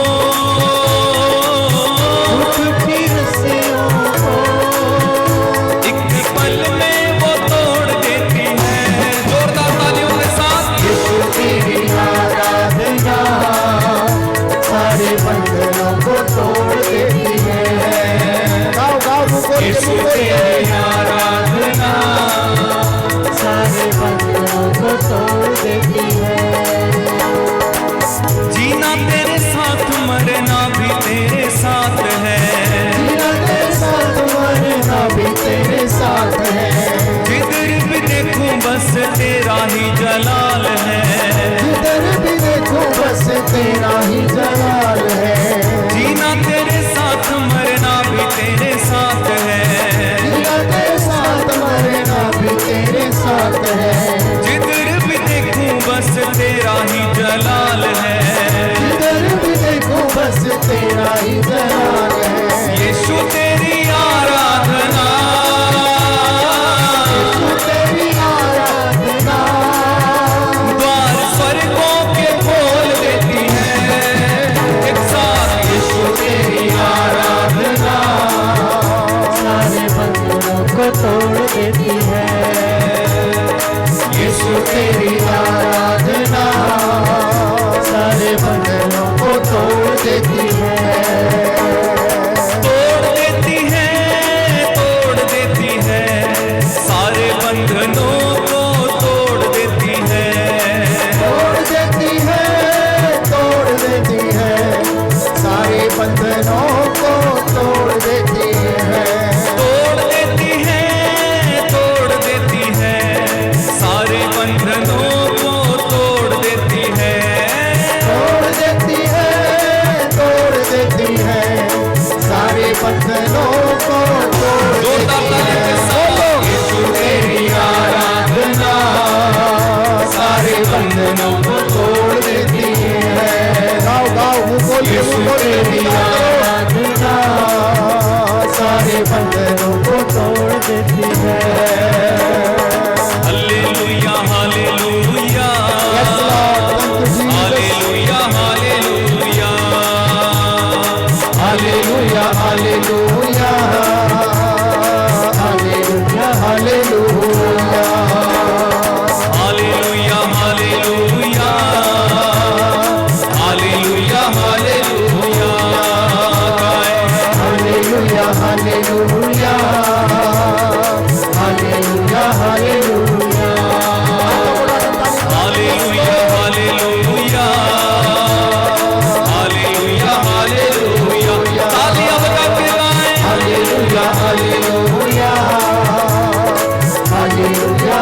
दुख की रस्सियों को एक पल में वो तोड़ देती है। जोरदार तालियों के साथ यीशु तेरी आराधना सारे बंधनों को तोड़ देती है। गाओ गाओ, रुको यीशु तेरी आराधना, सारे बंधनों को तोड़ देती है। जीना तेरे साथ मरना भी तेरे साथ है, जीना तेरे साथ मरना भी तेरे साथ है। जिधर भी देखूं बस तेरा ही जलाल है, जिधर भी देखो बस तेरा ही जलाल है। जीना तेरे साथ मरना भी तेरे साथ है, जीना तेरे साथ मरना भी तेरे साथ है। जिधर भी देखूं बस तेरा ही जलाल है, जिधर भी देखो बस तेरा ही जलाल है। यीशु तेरी आराधना, यीशु तेरी आराधना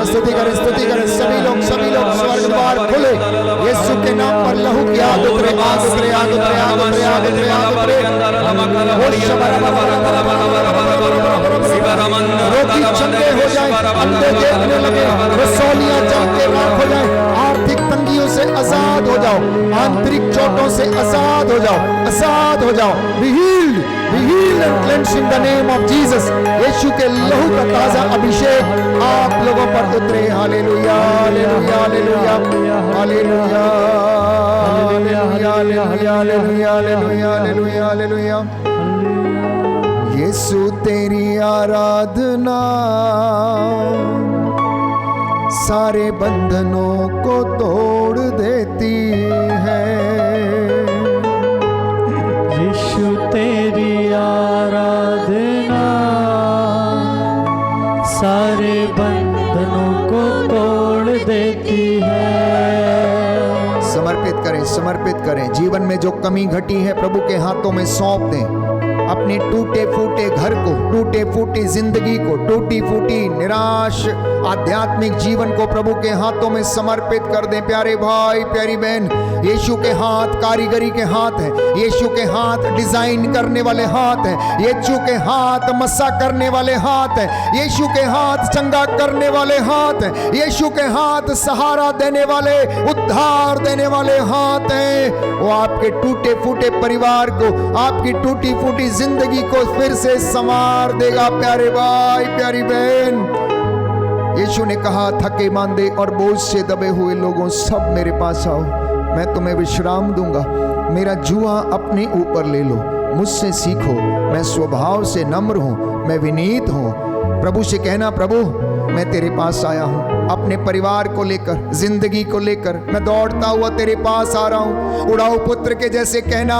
हालेलुया। स्तुति करें सभी लोग स्वर्ग द्वार खुले, यीशु के नाम पर लहू की आग उतरे, आग उतरे, आग उतरे, आग उतरे, आग उतरे, आग उतरे। रोगी चंगे हो जाए, अंधे देखने लगे, रसौलियां जल के राख हो जाए, आर्थिक तंगियों से आजाद हो जाओ, आंतरिक चोटों से आजाद हो जाओ, आजाद हो जाओ। Be healed and cleansed in the name of Jesus। यीशु के लहू का ताजा अभिषेक आप लोगों पर उतरे। Hallelujah, hallelujah, hallelujah, hallelujah, hallelujah, hallelujah, hallelujah, hallelujah, hallelujah. Yeshu तेरी आराधना सारे बंधनों को तोड़ देती है। यीशु तेरी आराधना सारे बंधनों को तोड़ देती है। समर्पित करें। जीवन में जो कमी घटी है प्रभु के हाथों में सौंप दें। अपने टूटे फूटे घर को, टूटे फूटी जिंदगी को, टूटी फूटी निराश आध्यात्मिक जीवन को प्रभु के हाथों में समर्पित कर दें। प्यारे भाई, प्यारी बहन, यीशु के हाथ कारीगरी के हाथ है, यीशु के हाथ डिजाइन करने वाले हाथ है, यीशु के हाथ मस्सा करने वाले हाथ है, यीशु के हाथ चंगा करने वाले हाथ है, यीशु के हाथ सहारा देने वाले, उद्धार देने वाले हाथ हैं। वो आपके टूटे फूटे परिवार को, आपकी टूटी फूटी जिंदगी को फिर से संवार देगा। प्यारे भाई, प्यारी बहन, यीशु ने कहा, थके मांदे और बोझ से दबे हुए लोगों, सब मेरे पास आओ, मैं तुम्हें विश्राम दूंगा। मेरा जुआ अपने ऊपर ले लो, मुझसे सीखो, मैं स्वभाव से नम्र हूं, मैं विनीत हूं। प्रभु से कहना, प्रभु मैं तेरे पास आया हूं, अपने परिवार को लेकर, जिंदगी को लेकर मैं दौड़ता हुआ तेरे पास आ रहा हूं। उड़ाऊ पुत्र के जैसे कहना,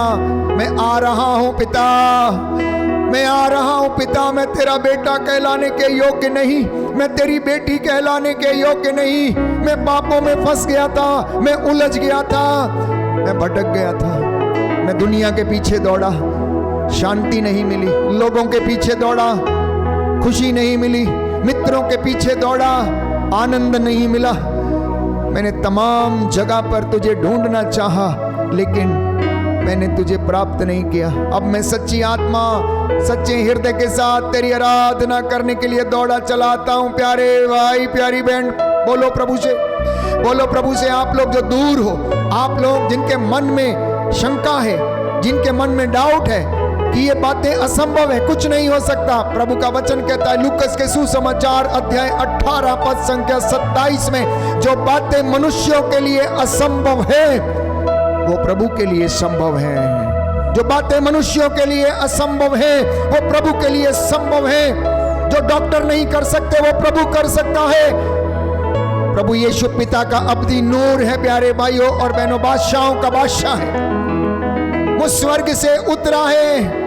मैं आ रहा हूं पिता, मैं आ रहा हूं पिता, मैं तेरा बेटा कहलाने के योग्य नहीं, मैं तेरी बेटी कहलाने के योग्य नहीं, मैं पापों में फंस गया था, मैं उलझ गया था, मैं भटक गया था, मैं दुनिया के पीछे दौड़ा, शांति नहीं मिली, लोगों के पीछे दौड़ा, खुशी नहीं मिली, मित्रों के पीछे दौड़ा, आनंद नहीं मिला, मैंने तमाम जगह पर तुझे ढूंढना चाहा, लेकिन मैंने तुझे प्राप्त नहीं किया। अब मैं सच्ची आत्मा, सच्चे हृदय के साथ तेरी आराधना करने के लिए दौड़ा चलाता हूं। प्यारे भाई, प्यारी बहन, बोलो प्रभु से, बोलो प्रभु से। आप लोग जो दूर हो, आप लोग जिनके मन में शंका है, जिनके मन में डाउट है कि ये बातें असंभव है, कुछ नहीं हो सकता, प्रभु का वचन कहता है लूकस के सुसमाचार अध्याय 18 पद संख्या 27 में, जो बातें मनुष्यों के लिए असंभव है वो प्रभु के लिए संभव है। जो बातें मनुष्यों के लिए असंभव है वो प्रभु के लिए संभव है। जो डॉक्टर नहीं कर सकते वो प्रभु कर सकता है। प्रभु यीशु पिता का अब्दी नूर है। प्यारे भाइयों और बहनों, बादशाहों का बादशाह है, वो स्वर्ग से उतरा है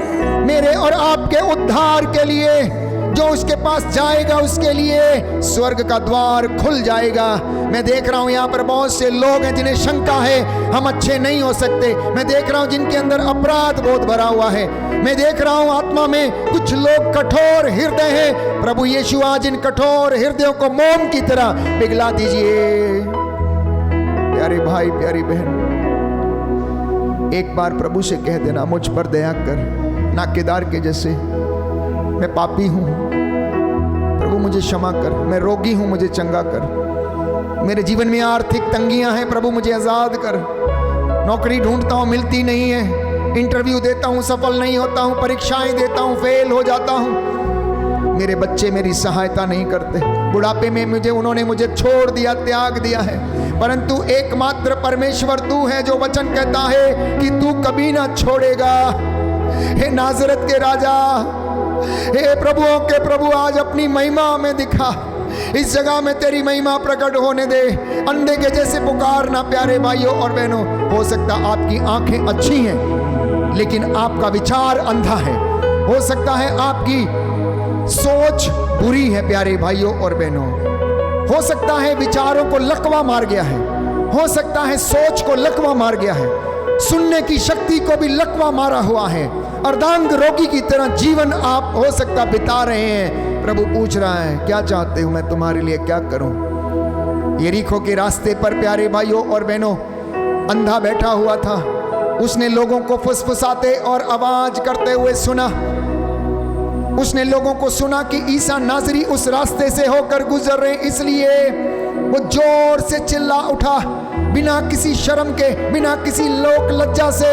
मेरे और आपके उद्धार के लिए। जो उसके पास जाएगा उसके लिए स्वर्ग का द्वार खुल जाएगा। मैं देख रहा हूं यहाँ पर बहुत से लोग हैं जिन्हें शंका है हम अच्छे नहीं हो सकते। मैं देख रहा हूं जिनके अंदर अपराध बहुत भरा हुआ है। मैं देख रहा हूं आत्मा में कुछ लोग कठोर हृदय हैं। प्रभु यीशु आज इन कठोर हृदयों को मोम की तरह पिघला दीजिए। प्यारे भाई, प्यारी बहन, एक बार प्रभु से कह देना, मुझ पर दया कर, ना केदार के जैसे मैं पापी हूं, प्रभु मुझे क्षमा कर, मैं रोगी हूं, मुझे चंगा कर, मेरे जीवन में आर्थिक तंगियां हैं, प्रभु मुझे आजाद कर, नौकरी ढूंढता हूं मिलती नहीं है, इंटरव्यू देता हूं सफल नहीं होता हूं, परीक्षाएं देता हूं फेल हो जाता हूं, मेरे बच्चे मेरी सहायता नहीं करते, बुढ़ापे में उन्होंने मुझे छोड़ दिया, त्याग दिया है, परंतु एकमात्र परमेश्वर तू है जो वचन कहता है कि तू कभी ना छोड़ेगा। हे नाजरत के राजा, हे प्रभुओं के प्रभु, आज अपनी महिमा में दिखा, इस जगह में तेरी महिमा प्रकट होने दे। अंधे के जैसे पुकारना। प्यारे भाइयों और बहनों, हो सकता आपकी आंखें अच्छी हैं लेकिन आपका विचार अंधा है। हो सकता है आपकी सोच बुरी है। प्यारे भाइयों और बहनों, हो सकता है विचारों को लकवा मार गया है, हो सकता है सोच को लकवा मार गया है, सुनने की शक्ति को भी लकवा मारा हुआ है, अर्धांग रोगी की तरह जीवन आप हो सकता बिता रहे हैं। प्रभु पूछ रहा है, क्या चाहते हो मैं तुम्हारे लिए क्या करूं? यरीको के रास्ते पर प्यारे भाइयों और बहनों, अंधा बैठा हुआ था। उसने लोगों को फुसफुसाते और आवाज करते हुए सुना। उसने लोगों को सुना कि ईसा नाजरी उस रास्ते से होकर गुजर रहे, इसलिए वो जोर से चिल्ला उठा, बिना किसी शर्म के, बिना किसी लोक लज्जा से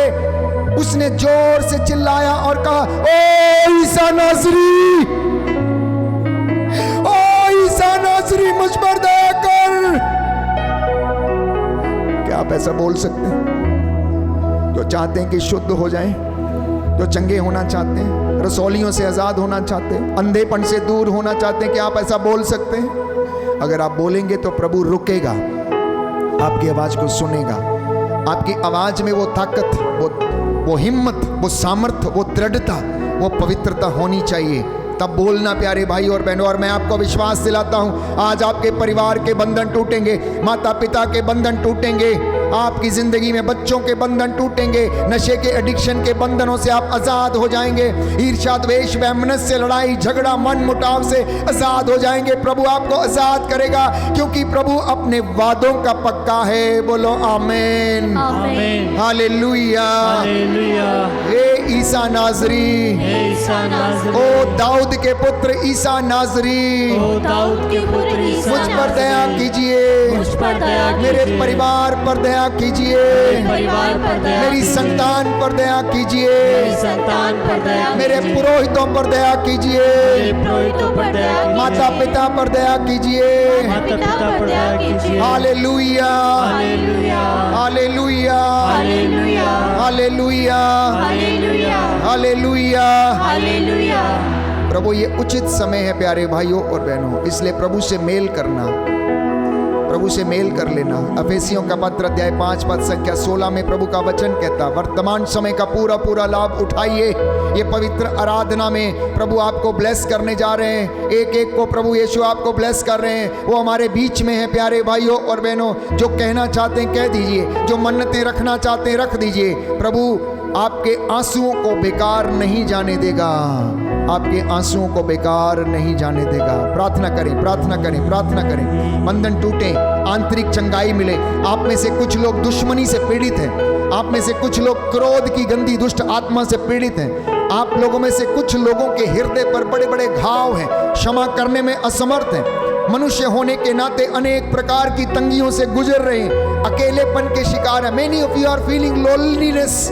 उसने जोर से चिल्लाया और कहा, ओ ईसा नाजरी, ओ ईसा नाजरी, मुझ पर दया कर। क्या आप ऐसा बोल सकते हैं? जो चाहते हैं कि शुद्ध हो जाएं, जो चंगे होना चाहते हैं, रसौलियों से आजाद होना चाहते हैं, अंधेपन से दूर होना चाहते हैं, क्या आप ऐसा बोल सकते हैं? अगर आप बोलेंगे तो प्रभु रुकेगा, आपकी आवाज को सुनेगा। आपकी आवाज में वो ताकत, वो हिम्मत, वो सामर्थ्य, वो दृढ़ता, वो पवित्रता होनी चाहिए, तब बोलना प्यारे भाई और बहनों। और मैं आपको विश्वास दिलाता हूं, आज आपके परिवार के बंधन टूटेंगे, माता पिता के बंधन टूटेंगे, आपकी जिंदगी में बच्चों के बंधन टूटेंगे, नशे के एडिक्शन के बंधनों से आप आजाद हो जाएंगे, ईर्ष्या द्वेष वैमनस्य से, लड़ाई झगड़ा मन मुटाव से आजाद हो जाएंगे। प्रभु आपको आजाद करेगा, क्योंकि प्रभु अपने वादों का पक्का है। बोलो आमीन, आमीन, हालेलुया, हालेलुया। हे ईसा नाजरी, हे ईसा नाजरी, ओ दाऊद के पुत्र ईसा नाजरी, ओ दाऊद के पुत्र ईसा मुझ पर दया नाजरी, कीजिए, मुझ पर दया मेरे कीजिए, परिवार पर दया कीजिए, परिवार पर दया मेरी कीजिए, संतान पर दया कीजिए, मेरी संतान पर दया मेरे कीजिए, पुरोहितों पर दया कीजिए, मेरे पुरोहितों पर दया कीजिए, माता पिता पर दया कीजिए। माता पिता पर दया कीजिए। Hallelujah, hallelujah, hallelujah, hallelujah, hallelujah, hallelujah, hallelujah. Hallelujah. प्रभु ये उचित समय है प्यारे भाइयों और बहनों, इसलिए प्रभु से मेल करना, प्रभु से मेल कर लेना। अफेसियों का पत्र अध्याय 5 पद संख्या 16 में प्रभु का वचन कहता, वर्तमान समय का पूरा लाभ उठाइए। ये पवित्र आराधना में प्रभु आपको ब्लेस करने जा रहे हैं, एक एक को प्रभु यीशु आपको ब्लेस कर रहे हैं। वो हमारे बीच में है प्यारे भाइयों और बहनों, जो कहना चाहते हैं कह दीजिए, जो मन्नतें रखना चाहते हैं रख दीजिए। प्रभु आपके आंसुओं को बेकार नहीं जाने देगा, आपके आंसुओं को बेकार नहीं जाने देगा। प्रार्थना करें, प्रार्थना करें, प्रार्थना करें, बंधन टूटे, आंतरिक चंगाई मिले। आप में से कुछ लोग दुश्मनी से पीड़ित हैं, आप में से कुछ लोग क्रोध की गंदी दुष्ट आत्मा से पीड़ित हैं, आप लोगों में से कुछ लोगों के हृदय पर बड़े बड़े घाव हैं, क्षमा करने में असमर्थ हैं, मनुष्य होने के नाते अनेक प्रकार की तंगियों से गुजर रहे हैं, अकेलेपन के शिकार हैं। Many of you are feeling loneliness.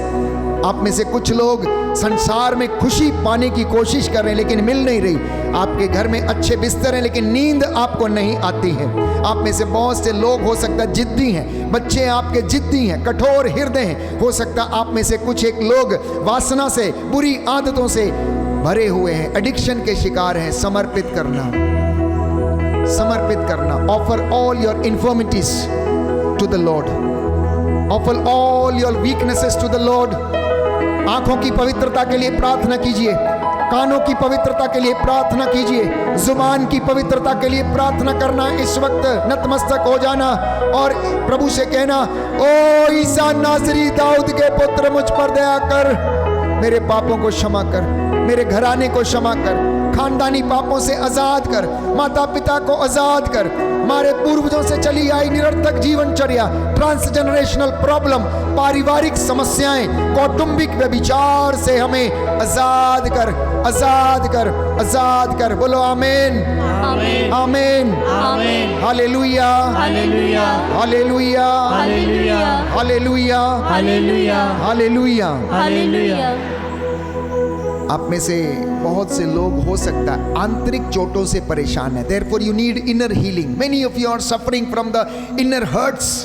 आप में से कुछ लोग संसार में खुशी पाने की कोशिश कर रहे हैं लेकिन मिल नहीं रही। आपके घर में अच्छे बिस्तर हैं लेकिन नींद आपको नहीं आती है। आप में से बहुत से लोग हो सकता है जिद्दी हैं, बच्चे आपके जिद्दी हैं, कठोर हृदय हैं। हो सकता है आप में से कुछ एक लोग वासना से, बुरी आदतों से भरे हुए हैं, एडिक्शन के शिकार हैं। समर्पित करना, समर्पित करना। Offer all your infirmities to the Lord, offer all your weaknesses to the Lord. आंखों की पवित्रता के लिए प्रार्थना कीजिए, कानों की पवित्रता के लिए प्रार्थना कीजिए, जुबान की पवित्रता के लिए प्रार्थना करना। इस वक्त नतमस्तक हो जाना और प्रभु से कहना, ओ ईसा नासरी दाऊद के पुत्र, मुझ पर दया कर, मेरे पापों को क्षमा कर, मेरे घराने को क्षमा कर, खानदानी पापों से आजाद कर, माता पिता को आजाद कर, हमारे पूर्वजों से चली आई निरर्थक जीवनचर्या, ट्रांसजेनरेशनल प्रॉब्लम, पारिवारिक समस्याएं, कौटुंबिक व्यभिचार से हमें आजाद कर, आजाद कर, आजाद कर। बोलो आमीन, आमीन, आमीन, आमीन। Hallelujah, hallelujah, hallelujah, hallelujah, hallelujah, hallelujah, hallelujah. Hallelujah. आप में से बहुत से लोग हो सकता है आंतरिक चोटों से परेशान है। Therefore you need inner healing. Many of you are suffering from the inner hurts.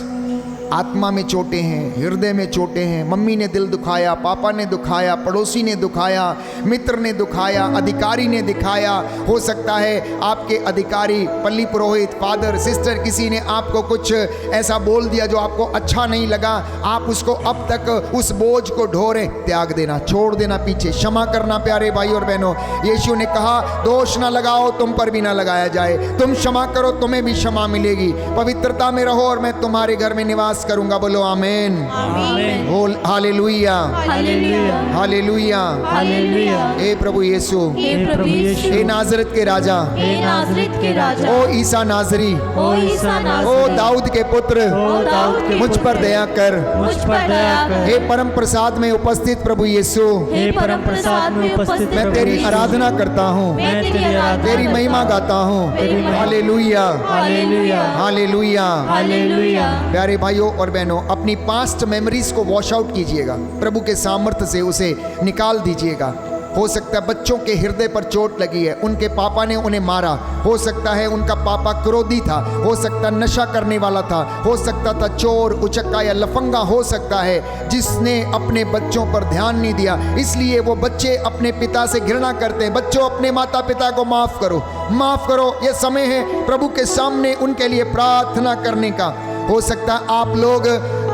आत्मा में चोटें हैं, हृदय में चोटें हैं। मम्मी ने दिल दुखाया, पापा ने दुखाया, पड़ोसी ने दुखाया, मित्र ने दुखाया, अधिकारी ने दिखाया। हो सकता है आपके अधिकारी, पल्ली पुरोहित, फादर, सिस्टर, किसी ने आपको कुछ ऐसा बोल दिया जो आपको अच्छा नहीं लगा। आप उसको अब तक उस बोझ को ढोरे, त्याग देना, छोड़ देना पीछे, क्षमा करना। प्यारे भाई और बहनों, यीशु ने कहा, दोष ना लगाओ, तुम पर भी ना लगाया जाए। तुम क्षमा करो, तुम्हें भी क्षमा मिलेगी। पवित्रता में रहो और मैं तुम्हारे घर में निवास पास करूंगा। बोलो आमीन। आमीन। बोल हालेलुया, हालेलुया। हालेलुया। हालेलुया। हे प्रभु यीशु, हे प्रभु यीशु, हे नाजरत के राजा, हे नाजरेत के राजा, ओ ईसा नाजरी, ओ ईसा ओ नाजरी, दाऊद के पुत्र, ओ दाऊद के मुझ पर दया कर। मुझ पर दया कर। हे परम प्रसाद में उपस्थित प्रभु यीशु, हे परम प्रसाद में उपस्थित मैं प्रभु तेरी यीशु, आराधना करता हूँ, मैं तेरी आराधना तेरी महिमा गाता हूँ। तेरी महिमा। Hallelujah, hallelujah. हालेलुया। हालेलुया। प्यारे भाइयों और बहनों, अपनी पास्ट मेमोरीज को वॉश आउट कीजिएगा, प्रभु के सामर्थ्य से उसे निकाल दीजिएगा। हो सकता है बच्चों के हृदय पर चोट लगी है, उनके पापा ने उन्हें मारा, हो सकता है उनका पापा क्रोधी था, हो सकता है नशा करने वाला था, हो सकता था चोर, उचक्का या लफंगा हो सकता है, जिसने अपने बच्चों पर ध्यान नहीं दिया, इसलिए वो बच्चे अपने पिता से घृणा करते हैं। बच्चों, अपने माता पिता को माफ करो, माफ करो। ये समय है प्रभु के सामने उनके लिए प्रार्थना करने का। हो सकता है आप लोग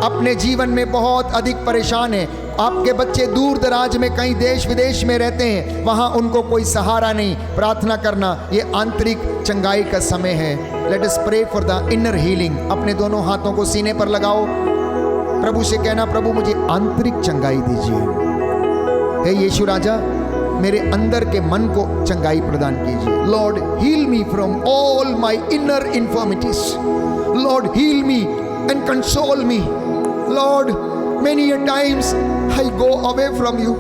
अपने जीवन में बहुत अधिक परेशान हैं, आपके बच्चे दूर दराज में कहीं देश विदेश में रहते हैं, वहाँ उनको कोई सहारा नहीं। प्रार्थना करना, ये आंतरिक चंगाई का समय है। Let us pray for the inner healing. अपने दोनों हाथों को सीने पर लगाओ, प्रभु से कहना, प्रभु मुझे आंतरिक चंगाई दीजिए। हे यीशु राजा, मेरे अंदर के मन को चंगाई प्रदान कीजिए। Lord heal me from all my inner infirmities. Lord heal me and console me. Lord many a times I go away from you.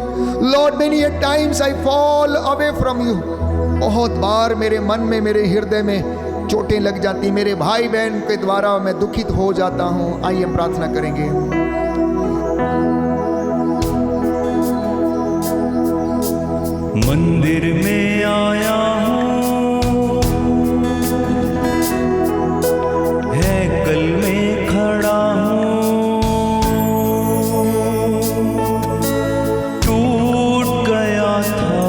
Lord, many a times I fall away from you. बहुत बार मेरे मन में, मेरे हृदय में चोटें लग जाती, मेरे भाई बहन के द्वारा मैं दुखित हो जाता हूँ। आइए हम प्रार्थना करेंगे। मंदिर में आया हूँ, हैकल में खड़ा हूँ, टूट गया था,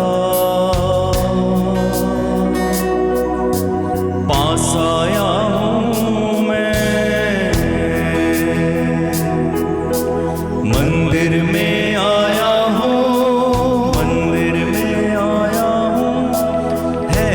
पास आया हूँ मैं। मंदिर में आया हूँ, मंदिर में आया हूँ, है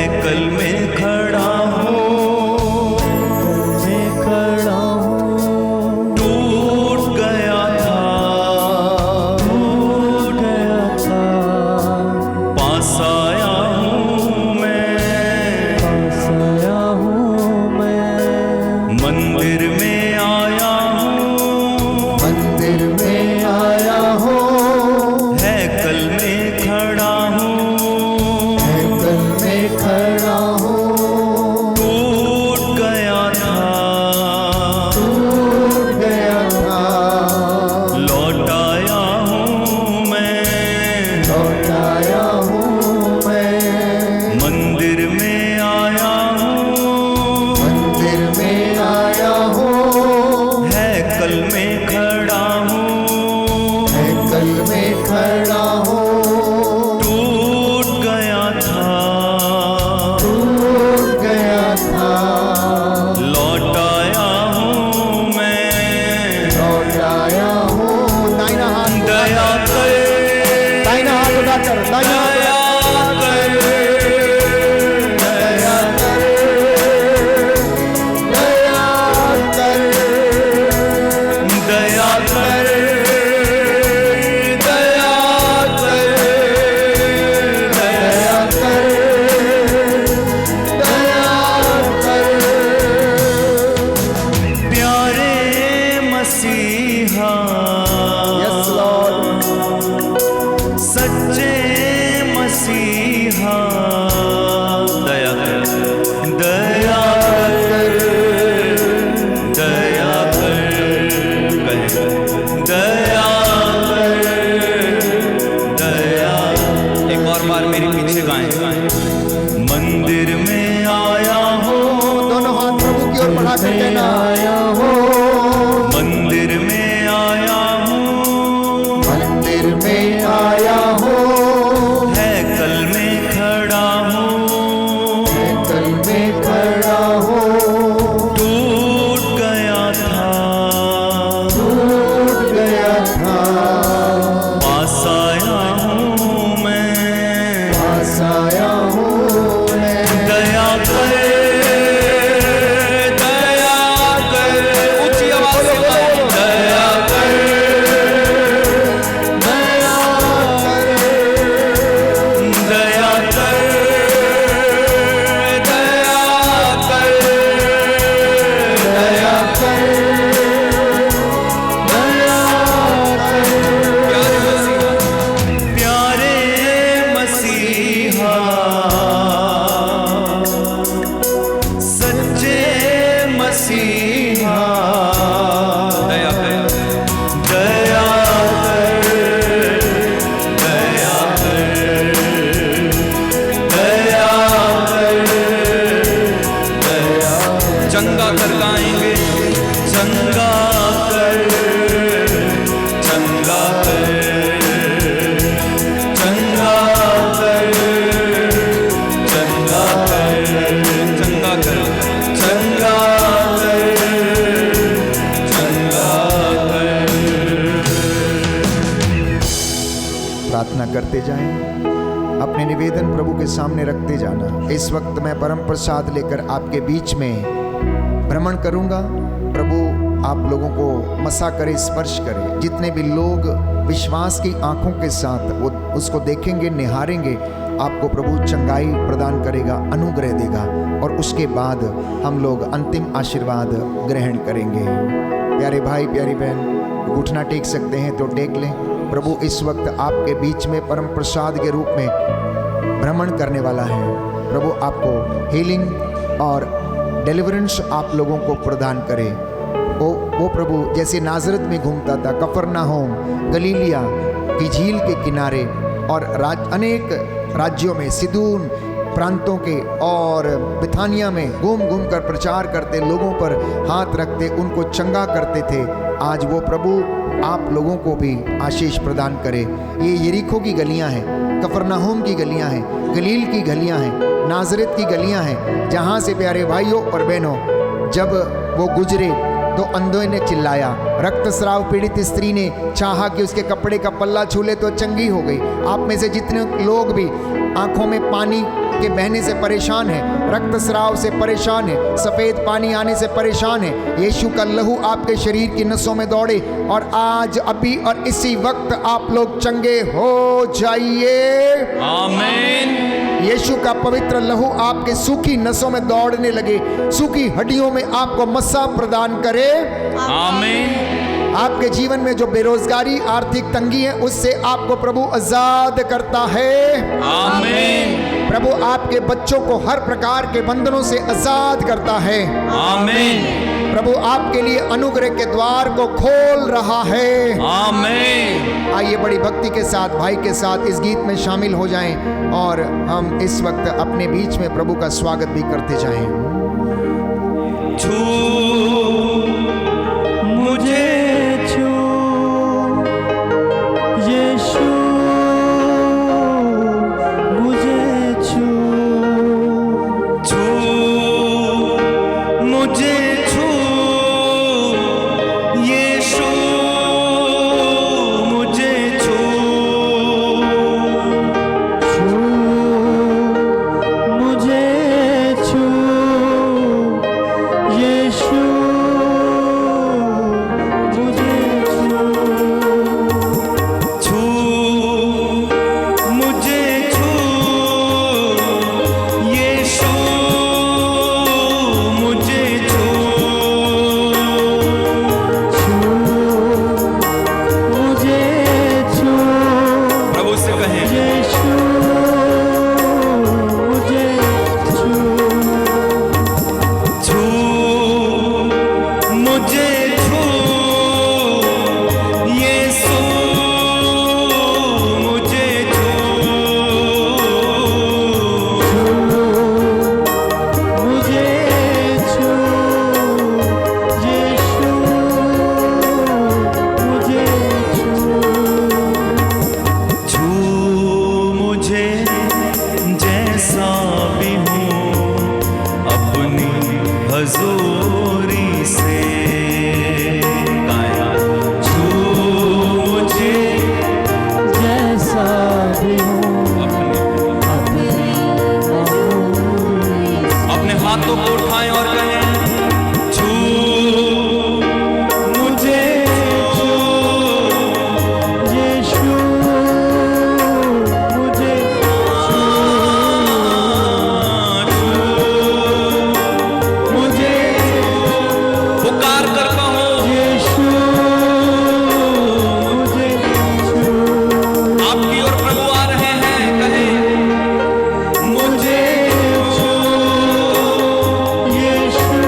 करते जाएं, अपने निवेदन प्रभु के सामने रखते जाना। इस वक्त मैं परम प्रसाद लेकर आपके बीच में भ्रमण करूंगा। प्रभु आप लोगों को मसा करे, स्पर्श करे। जितने भी लोग विश्वास की आंखों के साथ वो उसको देखेंगे, निहारेंगे, आपको प्रभु चंगाई प्रदान करेगा, अनुग्रह देगा, और उसके बाद हम लोग अंतिम आशीर्वाद ग्रहण करेंगे। प्यारे भाई, प्यारी बहन, घुटना टेक सकते हैं तो टेक लें। प्रभु इस वक्त आपके बीच में परम प्रसाद के रूप में भ्रमण करने वाला है। प्रभु आपको हीलिंग और डिलीवरेंस आप लोगों को प्रदान करे। वो प्रभु जैसे नाजरत में घूमता था, कफरनाहोम, गलीलिया की झील के किनारे और अनेक राज्यों में, सिदून प्रांतों के और बिथानिया में घूम घूम कर प्रचार करते, लोगों पर हाथ रखते, उनको चंगा करते थे। आज वो प्रभु आप लोगों को भी आशीष प्रदान करे। ये यरीको की गलियां हैं, कफरनाहोम की गलियां हैं, गलील की गलियां हैं, नाजरत की गलियां हैं, जहां से प्यारे भाइयों और बहनों जब वो गुजरे तो अंधों ने चिल्लाया, रक्तस्राव पीड़ित स्त्री ने चाहा कि उसके कपड़े का पल्ला छू ले तो चंगी हो गई। आप में से जितने लोग भी आंखों में पानी के बहने से परेशान है, रक्तस्राव से परेशान है, सफ़ेद पानी आने से परेशान है, यीशु का लहू आपके शरीर की नसों में दौड़े और आज, अभी और इसी वक्त आप लोग चंगे हो जाइए। आमीन। यीशु का पवित्र लहू आपके सूखी नसों में दौड़ने लगे, सूखी हड्डियों में आपको मसा प्रदान करे। आमीन। आपके जीवन में जो बेरोजगारी, आर्थिक तंगी है, उससे आपको प्रभु आजाद करता है। आमीन। प्रभु आपके बच्चों को हर प्रकार के बंधनों से आजाद करता है। आमीन। प्रभु आपके लिए अनुग्रह के द्वार को खोल रहा है। आमीन। आइए बड़ी भक्ति के साथ, भाई के साथ इस गीत में शामिल हो जाएं और हम इस वक्त अपने बीच में प्रभु का स्वागत भी करते जाएं। छू मुझे, छू यीशु मुझे छू, छू मुझे, छू यीशु मुझे छू, छू मुझे छू यीशु यीशु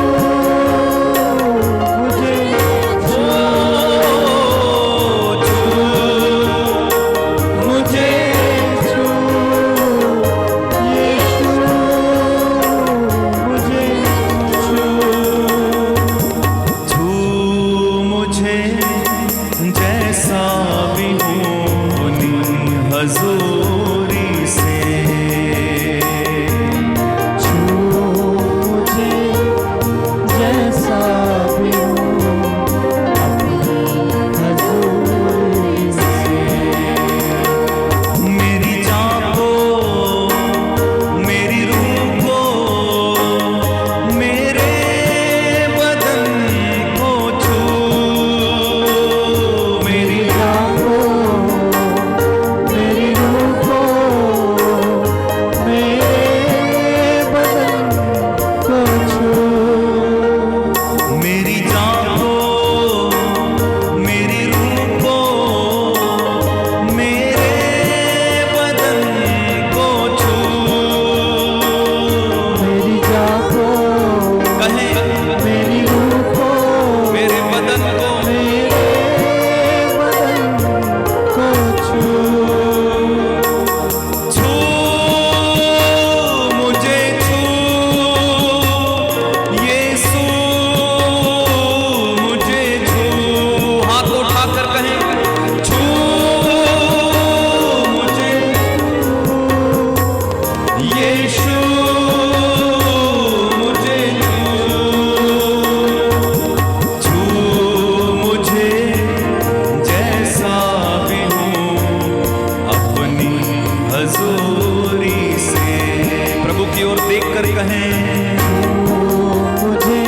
मुझे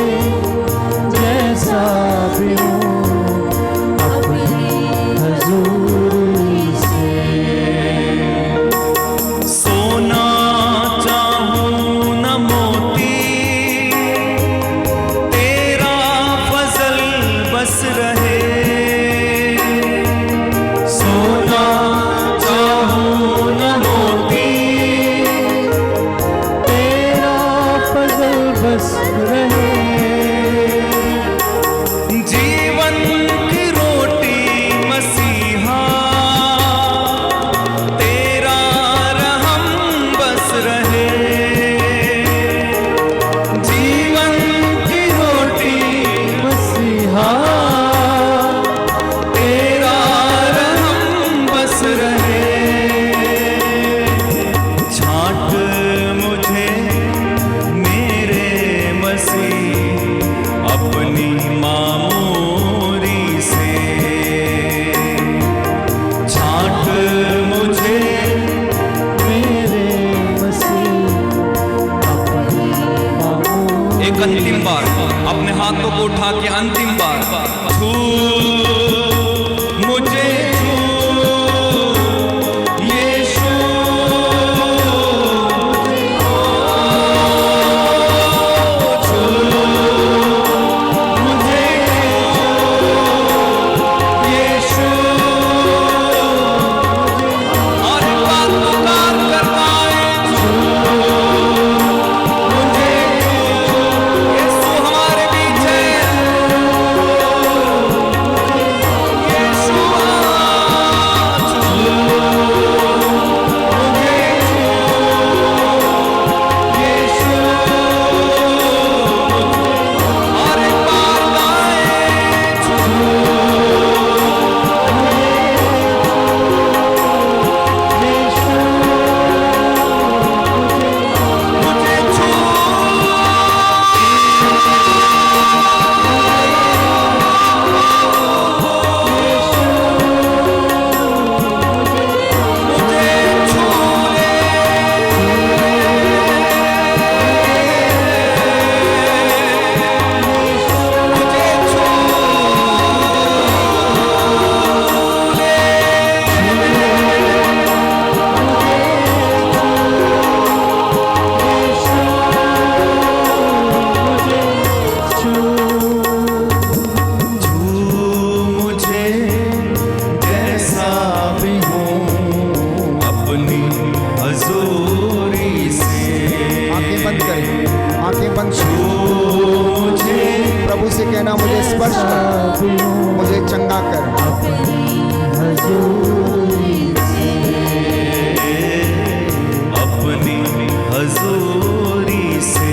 जैसा भी हूँ अपनी हजूरी से। सोना चाहूं न मोती, तेरा फजल बस रहे। सोना चाहूं न मोती, तेरा फजल बस रहे। जीवन की रोटी मसीहा, तेरा रहम बस रहे। जीवन की रोटी मसीहा तेरा रहम बस रहे। छांट मुझे मेरे मसीह अपनी मामूरी से। छांट मुझे मेरे मसीह अपनी मामूली। एक अंतिम बार अपने हाथों को उठा के अंतिम बार छू मुझे, छू यीशु, छू मुझे, यीशु। और एक बात पुकार करता है, छू मुझे, यीशु हमारे बीच है। यीशु छू मुझे, यीशु। और एक बार गाएं, छू मुझे, छू मुझे, छू मुझे, छू छू मुझे जैसा भी हूँ अपनी हजूरी से। आंखें बंद करें, आंखें बंद छू मुझे प्रभु से कहना, मुझे स्पर्श कर, मुझे चंगा कर। अपनी हजूरी से।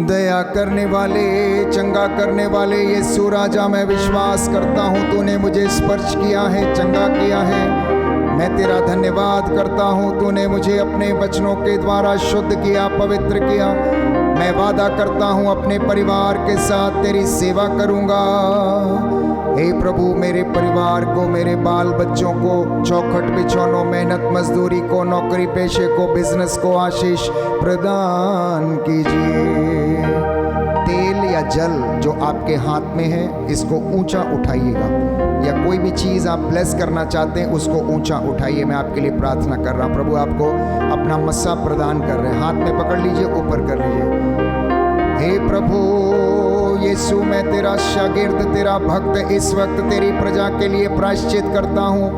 दया करने वाले, चंगा करने वाले यीशु राजा, मैं विश्वास करता हूँ तूने मुझे स्पर्श किया है, चंगा किया है। मैं तेरा धन्यवाद करता हूँ, तूने मुझे अपने वचनों के द्वारा शुद्ध किया, पवित्र किया। मैं वादा करता हूँ अपने परिवार के साथ तेरी सेवा करूँगा। हे प्रभु, मेरे परिवार को, मेरे बाल बच्चों को, चौखट बिछौनों, मेहनत मजदूरी को, नौकरी पेशे को, बिजनेस को आशीष प्रदान कीजिए। तेल या जल जो आपके हाथ में है, इसको ऊंचा उठाइएगा, या कोई भी चीज़ आप ब्लेस करना चाहते हैं उसको ऊंचा उठाइए। मैं आपके लिए प्रार्थना कर रहा हूँ। प्रभु आपको अपना मस्सा प्रदान कर रहे हैं। हाथ में पकड़ लीजिए, ऊपर कर लीजिए। हे प्रभु यीशु, मैं तेरा शागिर्द, तेरा भक्त इस वक्त तेरी प्रजा के लिए प्रायश्चित करता हूँ।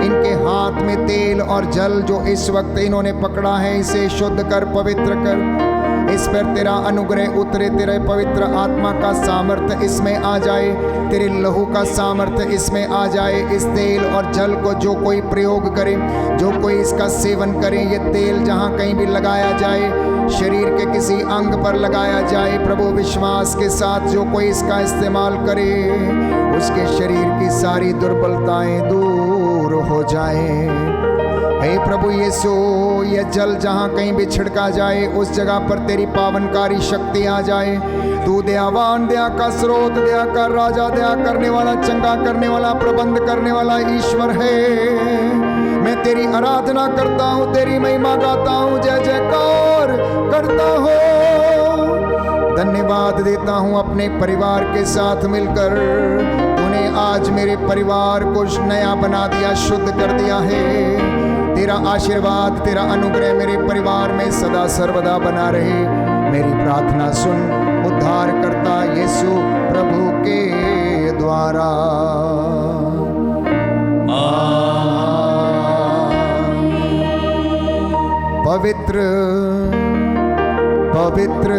इनके हाथ में तेल और जल जो इस वक्त इन्होंने पकड़ा है, इसे शुद्ध कर, पवित्र कर। इस पर तेरा अनुग्रह उतरे, तेरे पवित्र आत्मा का सामर्थ्य इसमें आ जाए, तेरे लहू का सामर्थ्य इसमें आ जाए। इस तेल और जल को जो कोई प्रयोग करे, जो कोई इसका सेवन करे, ये तेल जहाँ कहीं भी लगाया जाए, शरीर के किसी अंग पर लगाया जाए, प्रभु विश्वास के साथ जो कोई इसका इस्तेमाल करे, उसके शरीर की सारी दुर्बलताएं दूर हो जाएं। हे प्रभु यीशु, यह जल जहाँ कहीं भी छिड़का जाए उस जगह पर तेरी पावनकारी शक्ति आ जाए। तू दयावान, दया का स्रोत, दया का राजा, दया करने वाला, चंगा करने वाला, प्रबंध करने वाला ईश्वर है। मैं तेरी आराधना करता हूँ, तेरी महिमा गाता हूँ, जय जयकार करता हूँ। धन्यवाद देता हूँ अपने परिवार के साथ मिलकर। तूने आज मेरे परिवार को नया बना दिया, शुद्ध कर दिया है। तेरा आशीर्वाद, तेरा अनुग्रह मेरे परिवार में सदा सर्वदा बना रहे। मेरी प्रार्थना सुन उद्धार करता यीशु प्रभु के द्वारा। पवित्र पवित्र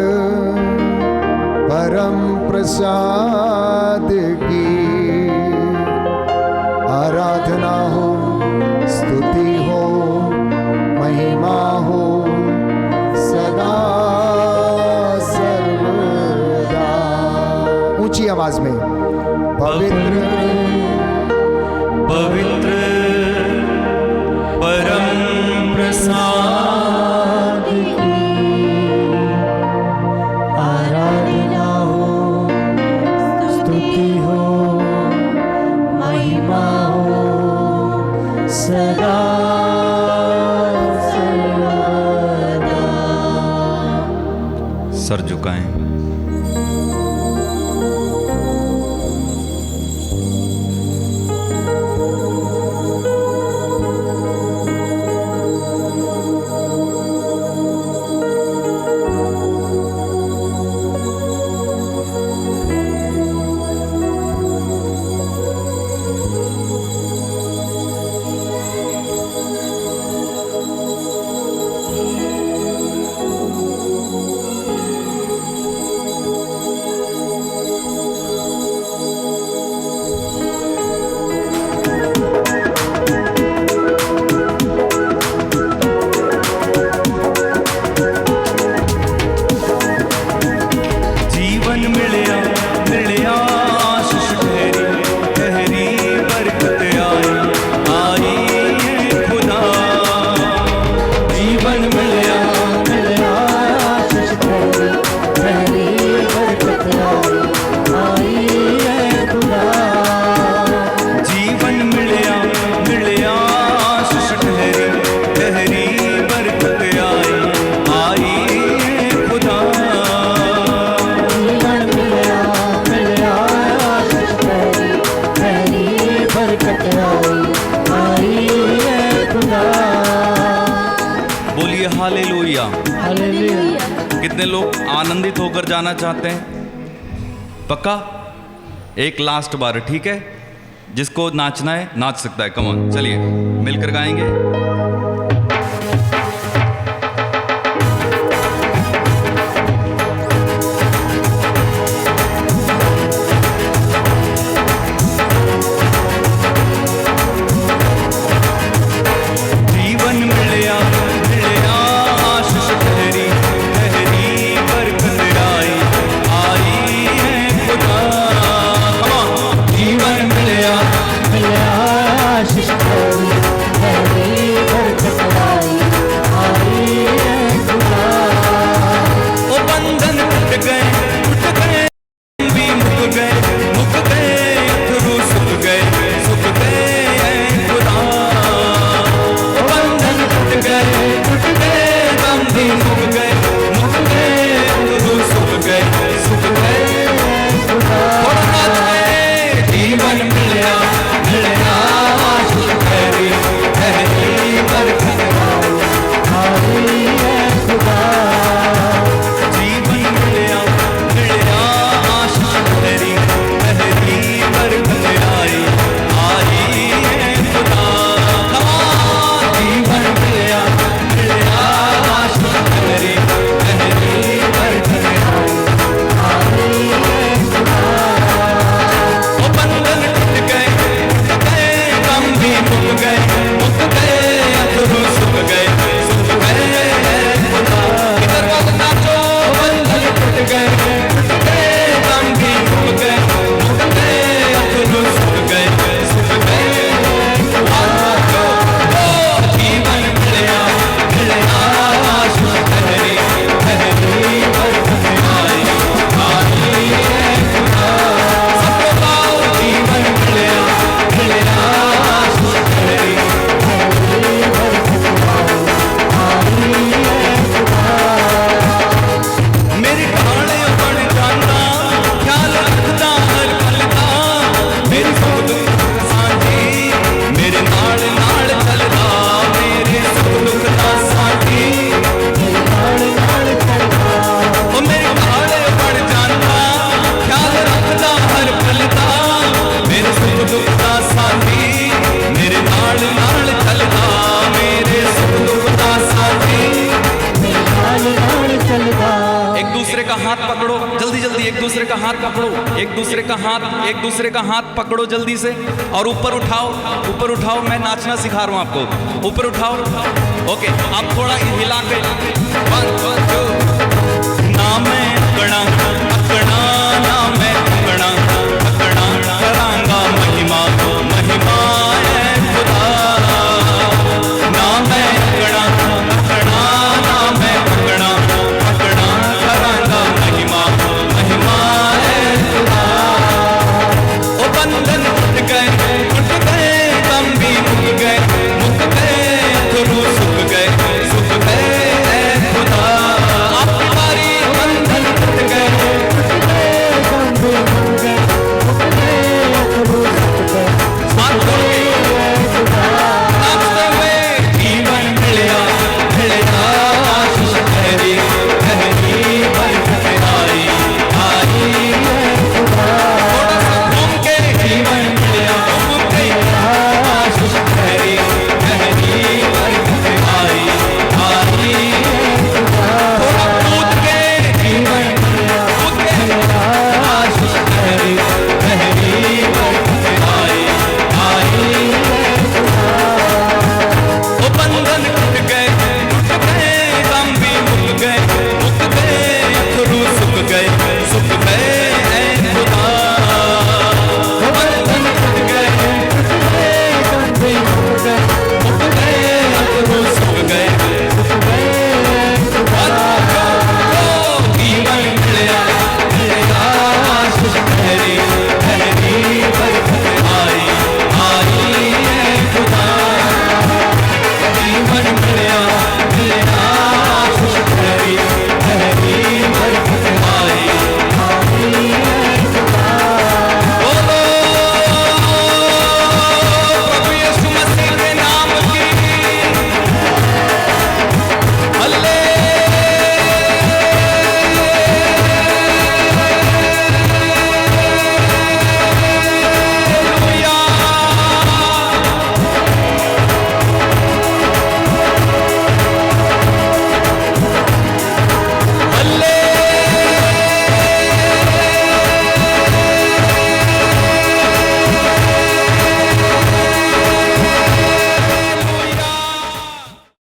परम प्रसाद की आराधना हो, स्तुति हो, महिमा हो सदा सर्वदा। ऊंची आवाज में पवित्र पवित्र परम प्रसाद की आराधना हो, स्तुति हो, महिमा हो सदा सर्वदा। सर झुकाएं। बोलिए हालेलुया। कितने लोग आनंदित होकर जाना चाहते हैं? पक्का? एक लास्ट बार, ठीक है? जिसको नाचना है नाच सकता है। कम ऑन, चलिए मिलकर गाएंगे। जीवन का हाथ पकड़ो, एक दूसरे का हाथ पकड़ो जल्दी से और ऊपर उठाओ। मैं नाचना सिखा रहा हूं आपको, ऊपर उठाओ। ओके, आप थोड़ा हिला के 1 2 ना मैं अकड़ा ना मैं